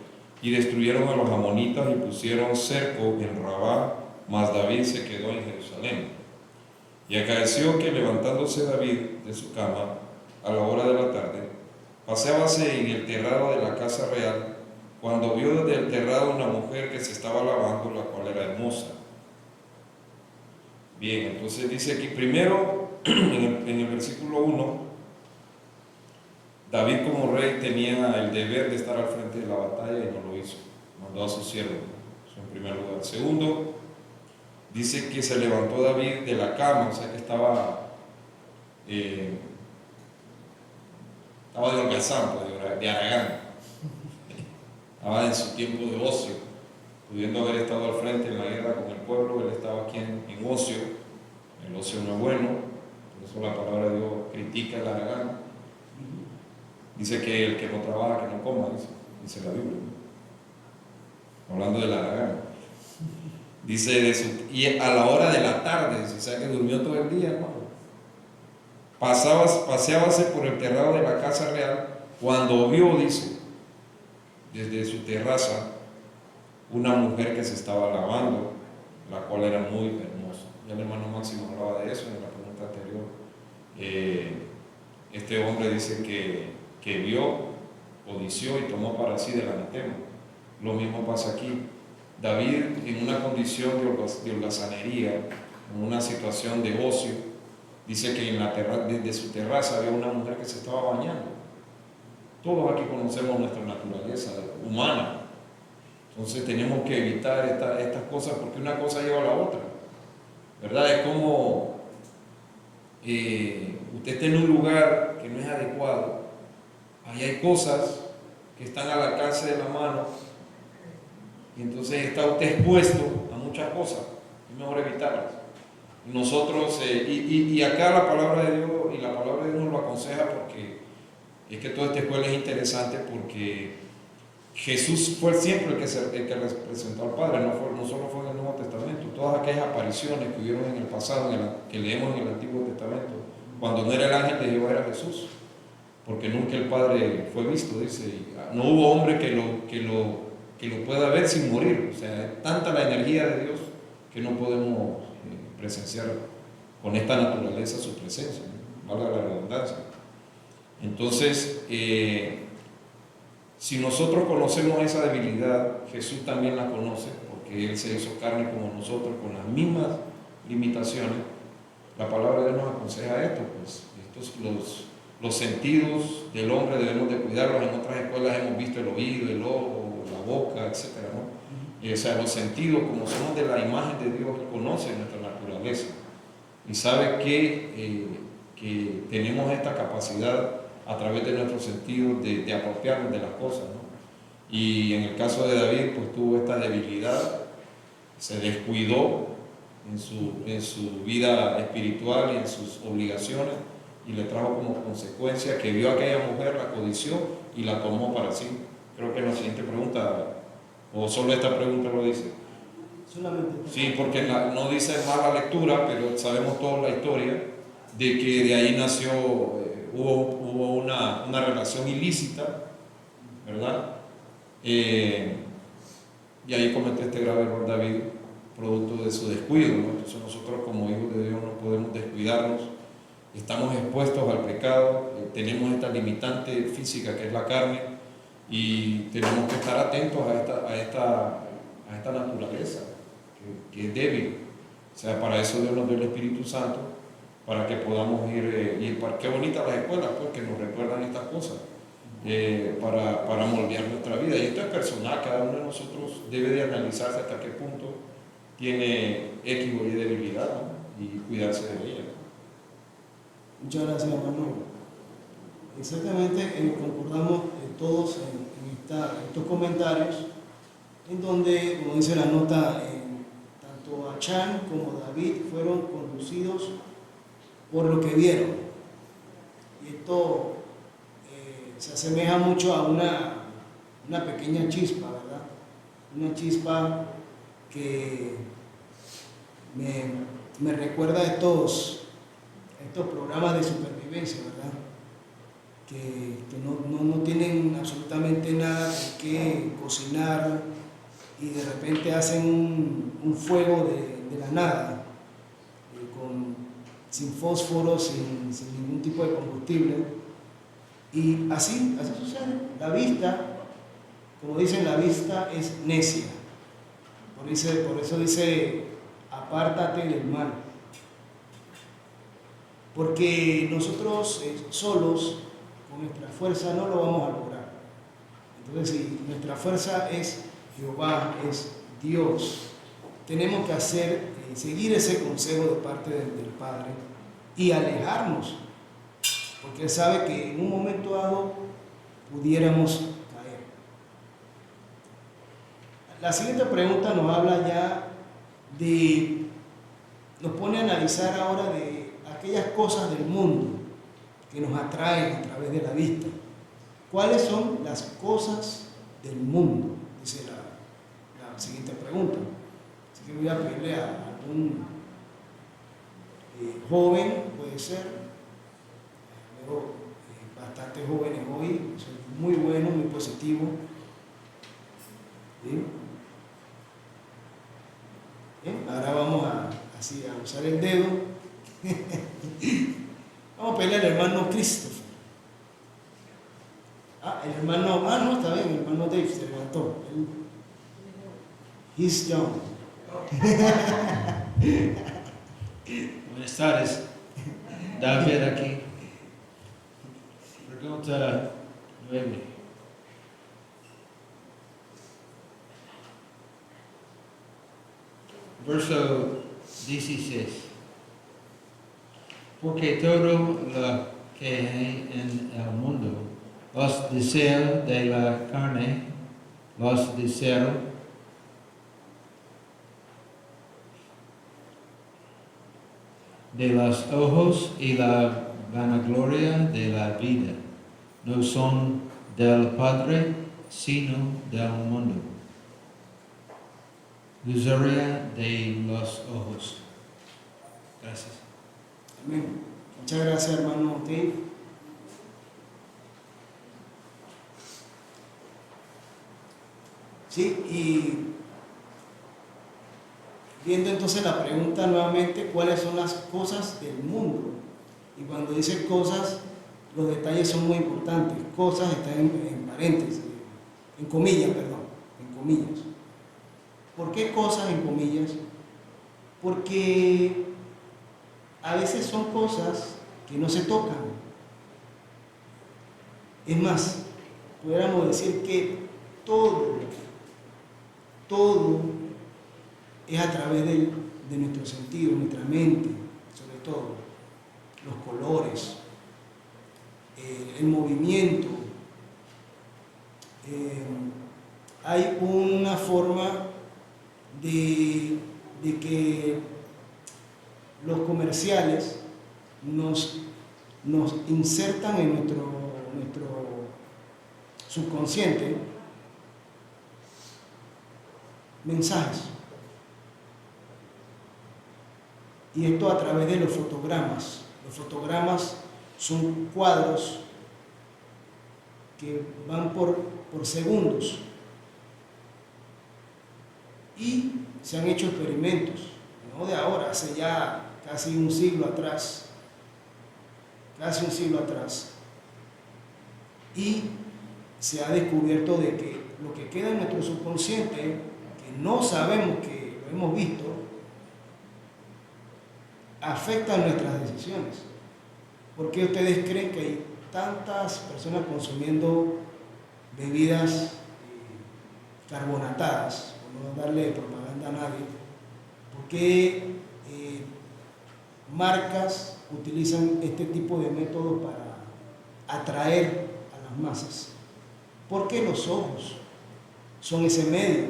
y destruyeron a los amonitas y pusieron cerco en Rabá, mas David se quedó en Jerusalén. Y acaeció que levantándose David de su cama a la hora de la tarde, paseábase en el terrado de la casa real, cuando vio desde el terrado una mujer que se estaba lavando, la cual era hermosa. Bien, entonces dice aquí primero, en el versículo 1, David como rey tenía el deber de estar al frente de la batalla y no lo hizo. Mandó a sus siervos, eso en primer lugar. Segundo, dice que se levantó David de la cama, o sea que estaba de holgazán, de Aragán. Estaba en su tiempo de ocio, pudiendo haber estado al frente en la guerra con el pueblo, él estaba aquí en ocio. El ocio no es bueno, por eso la palabra de Dios critica el Aragán. Dice que el que no trabaja, que no coma, dice la Biblia. Hablando del Aragán. Dice, y a la hora de la tarde, o sea que durmió todo el día, hermano. Paseábase por el terrado de la casa real, cuando vio, dice, desde su terraza, una mujer que se estaba lavando, la cual era muy hermosa. Ya el hermano Máximo hablaba de eso en la pregunta anterior. Este hombre dice que vio, codició y tomó para sí del anatema. Lo mismo pasa aquí. David, en una condición de holgazanería, en una situación de ocio, dice que desde su terraza había una mujer que se estaba bañando. Todos aquí conocemos nuestra naturaleza humana. Entonces tenemos que evitar estas cosas, porque una cosa lleva a la otra, ¿verdad? Es como usted está en un lugar que no es adecuado, ahí hay cosas que están al alcance de la mano, y entonces está usted expuesto a muchas cosas, es mejor evitarlas. Nosotros, y acá la palabra de Dios, y la palabra de Dios nos lo aconseja, porque es que toda esta escuela es interesante, porque Jesús fue siempre el que representó al Padre, no solo fue en el Nuevo Testamento. Todas aquellas apariciones que hubieron en el pasado, que leemos en el Antiguo Testamento, cuando no era el ángel de Jehová, era Jesús, porque nunca el Padre fue visto, dice, no hubo hombre que lo pueda ver sin morir. O sea, es tanta la energía de Dios que no podemos presenciar con esta naturaleza su presencia, ¿no? Valga la redundancia. Entonces, si nosotros conocemos esa debilidad, Jesús también la conoce, porque Él se hizo carne como nosotros, con las mismas limitaciones. La palabra de Dios nos aconseja esto, pues los sentidos del hombre debemos de cuidarlos. En otras escuelas hemos visto el oído, el ojo, la boca, etc., ¿no? O sea, los sentidos, como somos de la imagen de Dios, Él conoce nuestra naturaleza y sabe que tenemos esta capacidad a través de nuestros sentidos de apropiarnos de las cosas, ¿no? Y en el caso de David, pues tuvo esta debilidad, se descuidó en su vida espiritual y en sus obligaciones, y le trajo como consecuencia que vio a aquella mujer, la codició y la tomó para sí. Creo que la siguiente pregunta, o solo esta pregunta lo dice. Solamente. Sí, porque no dice más la lectura, pero sabemos toda la historia de que de ahí nació, hubo una relación ilícita, ¿verdad? Y ahí cometió este grave error David, producto de su descuido, ¿no? Entonces nosotros como hijos de Dios no podemos descuidarnos, estamos expuestos al pecado, tenemos esta limitante física que es la carne y tenemos que estar atentos a esta naturaleza que es débil. O sea, para eso Dios nos dio el Espíritu Santo, para que podamos ir. Qué bonitas las escuelas, pues, que nos recuerdan estas cosas, para moldear nuestra vida. Y esto es personal, cada uno de nosotros debe de analizarse hasta qué punto tiene X o Y debilidad, ¿no? Y cuidarse de ella. Muchas gracias, hermano. Exactamente, concordamos todos en estos comentarios, en donde, como dice la nota, tanto Achán como David fueron conducidos por lo que vieron. Y esto se asemeja mucho a una pequeña chispa, ¿verdad? Una chispa que me recuerda a estos programas de supervivencia, ¿verdad? Que no tienen absolutamente nada que cocinar y de repente hacen un fuego de la nada, sin fósforo, sin ningún tipo de combustible. Y así sucede. La vista, como dicen, la vista es necia. Por eso dice, apártate del mal. Porque nosotros solos, con nuestra fuerza, no lo vamos a lograr. Entonces, si nuestra fuerza es Jehová, es Dios, tenemos que seguir ese consejo de parte del Padre y alejarnos, porque Él sabe que en un momento dado pudiéramos caer. La siguiente pregunta nos habla ya nos pone a analizar ahora de aquellas cosas del mundo que nos atraen a través de la vista. ¿Cuáles son las cosas del mundo? Dice la siguiente pregunta. Así que voy a pedirle a algún joven, puede ser, luego bastante jóvenes hoy, soy muy bueno, muy positivo. ¿Sí? Bien, ahora vamos a usar el dedo. Vamos a pedirle al hermano Christopher. No, está bien, el hermano Dave se levantó. He's young. Buenas tardes, David aquí. Pregunta 9. Verso 16. Porque todo lo que hay en el mundo, los deseos de la carne, los deseos de los ojos y la vanagloria de la vida, no son del Padre, sino del mundo. Lujuria de los ojos. Gracias. Amén. Muchas gracias, hermano Dave. Sí, y viendo entonces la pregunta nuevamente, ¿cuáles son las cosas del mundo? Y cuando dice cosas, los detalles son muy importantes. Cosas están en paréntesis, en comillas. ¿Por qué cosas en comillas? Porque a veces son cosas que no se tocan. Es más, pudiéramos decir que todo es a través de nuestro sentido, nuestra mente, sobre todo, los colores, el movimiento. Hay una forma de que los comerciales nos insertan en nuestro subconsciente mensajes. Y esto a través de los fotogramas. Los fotogramas son cuadros que van por segundos. Y se han hecho experimentos, no de ahora, hace ya casi un siglo atrás, y se ha descubierto de que lo que queda en nuestro subconsciente, que no sabemos que lo hemos visto, afecta nuestras decisiones. ¿Por qué ustedes creen que hay tantas personas consumiendo bebidas carbonatadas, por no darle propaganda a nadie? ¿Por qué marcas utilizan este tipo de métodos para atraer a las masas? Porque los ojos son ese medio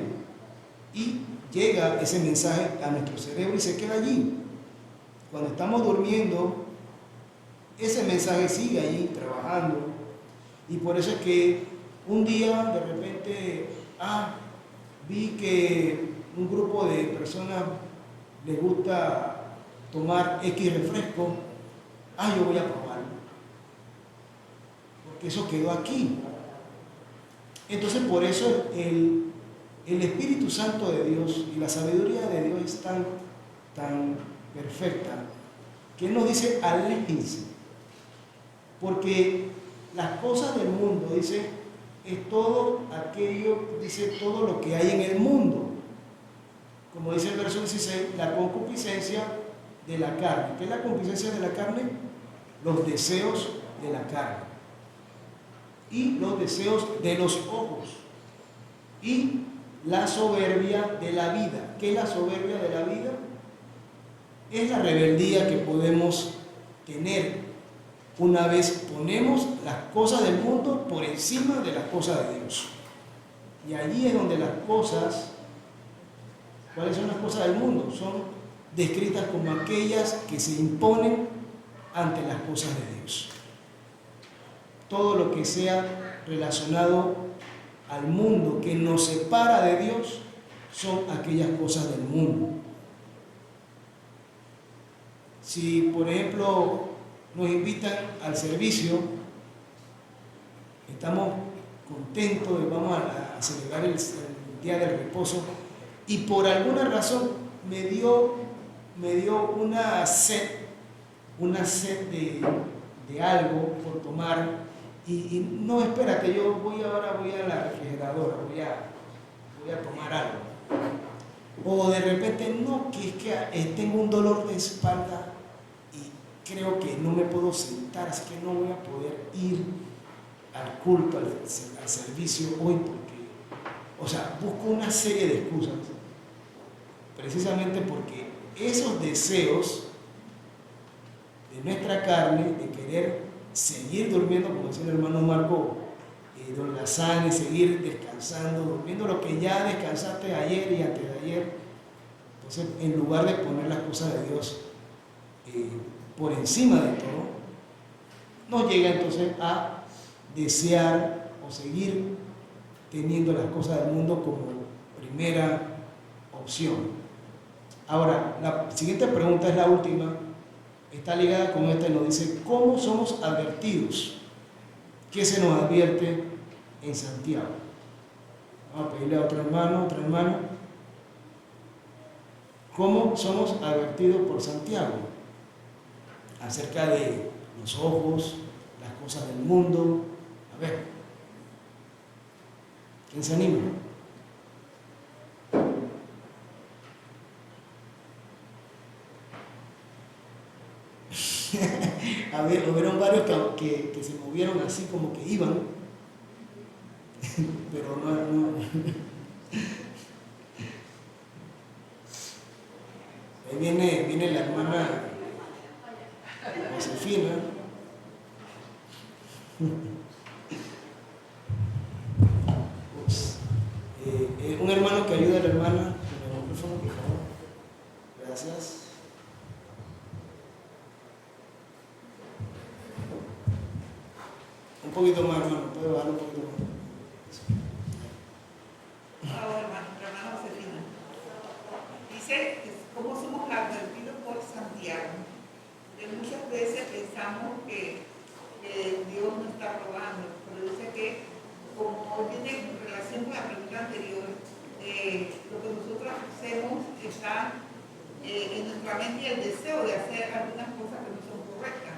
y llega ese mensaje a nuestro cerebro y se queda allí. Cuando estamos durmiendo, ese mensaje sigue allí trabajando, y por eso es que un día de repente vi que un grupo de personas les gusta tomar X refresco, yo voy a probarlo, porque eso quedó aquí. Entonces por eso el Espíritu Santo de Dios y la sabiduría de Dios es tan perfecta, que Él nos dice: aléjense, porque las cosas del mundo, dice, es todo aquello, dice, todo lo que hay en el mundo. Como dice el verso 16, la concupiscencia de la carne. ¿Qué es la concupiscencia de la carne? Los deseos de la carne y los deseos de los ojos y la soberbia de la vida. ¿Qué es la soberbia de la vida? Es la rebeldía que podemos tener una vez ponemos las cosas del mundo por encima de las cosas de Dios. Y allí es donde las cosas, ¿cuáles son las cosas del mundo? Son descritas como aquellas que se imponen ante las cosas de Dios. Todo lo que sea relacionado al mundo, que nos separa de Dios, son aquellas cosas del mundo. Si, por ejemplo, nos invitan al servicio, estamos contentos, vamos a celebrar el día del reposo, y por alguna razón me dio una sed de algo por tomar, y no, espérate, yo voy a la refrigeradora, voy a tomar algo. O de repente, no, que es que tengo un dolor de espalda y creo que no me puedo sentar, así que no voy a poder ir al culto, al servicio hoy, porque, busco una serie de excusas, precisamente porque esos deseos de nuestra carne, de querer seguir durmiendo, como decía el hermano Marco, don Lazán, seguir descansando, durmiendo lo que ya descansaste ayer y antes de ayer. Entonces, en lugar de poner las cosas de Dios por encima de todo, nos llega entonces a desear o seguir teniendo las cosas del mundo como primera opción. Ahora, la siguiente pregunta es la última, está ligada con esta y nos dice: ¿cómo somos advertidos? ¿Qué se nos advierte en Santiago? Vamos a pedirle a otro hermano, otra hermana. ¿Cómo somos advertidos por Santiago acerca de los ojos, las cosas del mundo? A ver, ¿quién se anima? Hubieron varios que se movieron así como que iban, pero no. Ahí viene la hermana Josefina. Un hermano que ayuda a la hermana con el micrófono, por favor. Gracias. Un poquito más, hermano, puede bajar un poquito más. Hermana Josefina. Dice que cómo somos advertidos por Santiago. Que muchas veces pensamos que Dios nos está probando, pero dice que, como tiene relación con la pregunta anterior, lo que nosotros hacemos está en nuestra mente y el deseo de hacer algunas cosas que no son correctas.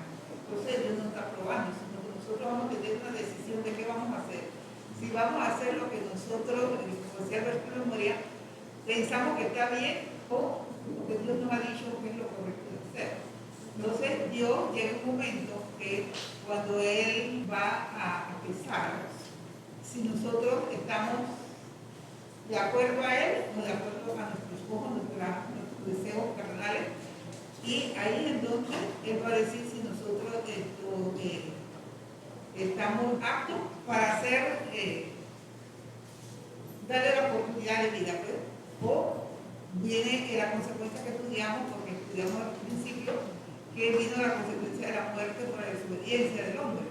Entonces Dios no está probando, sino que nosotros vamos a tener una decisión de qué vamos a hacer. Si vamos a hacer lo que nosotros, como decía Alberto Memoria, pensamos que está bien o lo que Dios nos ha dicho que es lo correcto de hacer. Entonces Dios llega un momento que cuando Él va a pesar, si nosotros estamos de acuerdo a Él o de acuerdo a nuestros ojos, nuestros deseos carnales, y ahí es donde Él va a decir si nosotros estamos aptos para hacer, darle la oportunidad de vida, pues, o viene la consecuencia que estudiamos, porque estudiamos al principio, que vino la consecuencia de la muerte por la desobediencia del hombre.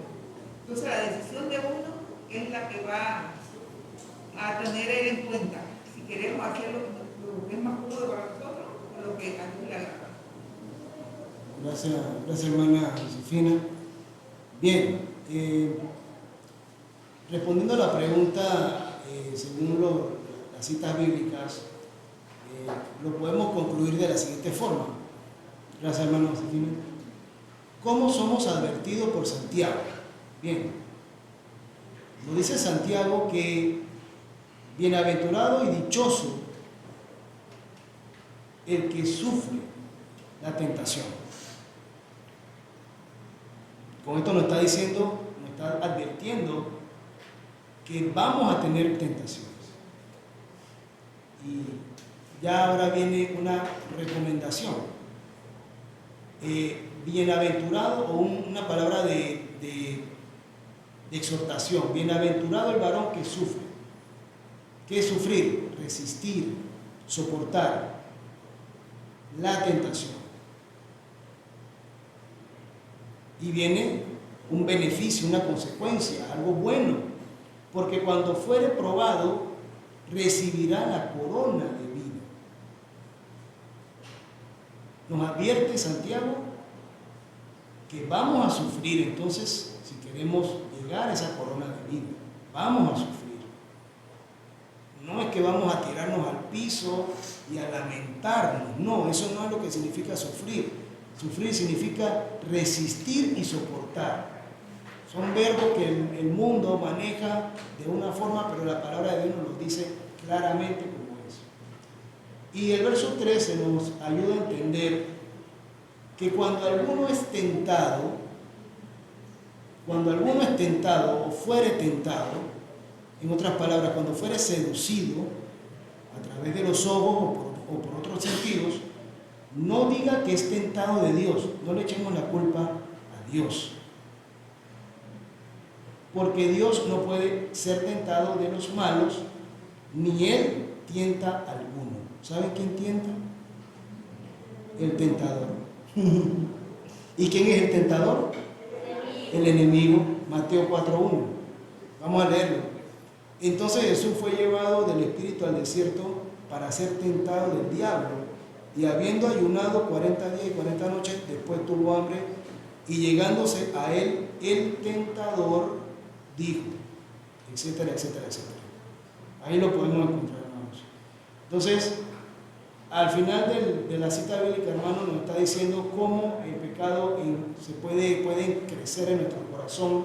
Entonces la decisión de uno es la que va a tener él en cuenta, si queremos hacer lo que es más cómodo para nosotros o lo que a Dios le agrada. Gracias hermana Josefina. Bien, respondiendo a la pregunta, según las citas bíblicas, lo podemos concluir de la siguiente forma. Gracias hermano Josefina. ¿Cómo somos advertidos por Santiago? Bien, nos dice Santiago que bienaventurado y dichoso el que sufre la tentación. Con esto nos está diciendo, nos está advirtiendo que vamos a tener tentaciones. Y ya ahora viene una recomendación. Bienaventurado, o una palabra de exhortación. Bienaventurado el varón que sufre. ¿Qué es sufrir? Resistir, soportar la tentación. Y viene un beneficio, una consecuencia, algo bueno, porque cuando fuere probado, recibirá la corona de vida. Nos advierte Santiago que vamos a sufrir, entonces, si queremos llegar a esa corona de vida, vamos a sufrir. No es que vamos a tirarnos al piso y a lamentarnos, no, eso no es lo que significa sufrir. Sufrir significa resistir y soportar. Son verbos que el mundo maneja de una forma, pero la palabra de Dios nos lo dice claramente como es. Y el verso 13 nos ayuda a entender que cuando alguno es tentado o fuere tentado, en otras palabras, cuando fuere seducido a través de los ojos o por otros sentidos, no diga que es tentado de Dios, no le echemos la culpa a Dios. Porque Dios no puede ser tentado de los malos, ni Él tienta a alguno. ¿Saben quién tienta? El tentador. ¿Y quién es el tentador? El enemigo. Mateo 4:1. Vamos a leerlo. Entonces Jesús fue llevado del Espíritu al desierto para ser tentado del diablo. Y habiendo ayunado 40 días y 40 noches, después tuvo hambre. Y llegándose a él, el tentador dijo, etcétera, etcétera, etcétera. Ahí lo podemos encontrar, hermanos. Entonces, al final de la cita bíblica, hermano, nos está diciendo cómo el pecado puede crecer en nuestro corazón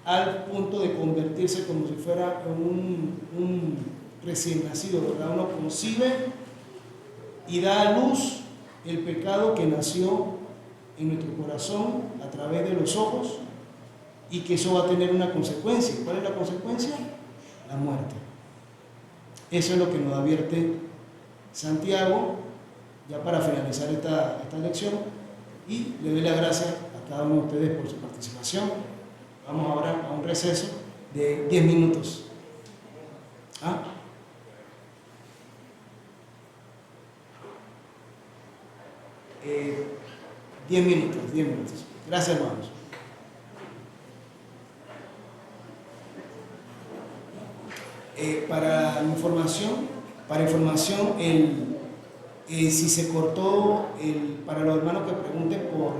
al punto de convertirse como si fuera un recién nacido, ¿verdad? Uno concibe y da a luz el pecado que nació en nuestro corazón a través de los ojos, y que eso va a tener una consecuencia. ¿Cuál es la consecuencia? La muerte. Eso es lo que nos advierte Santiago, ya para finalizar esta lección, y le doy las gracias a cada uno de ustedes por su participación. Vamos ahora a un receso de 10 minutos. 10 minutos. Gracias, hermanos. Para información, si se cortó, para los hermanos que pregunten por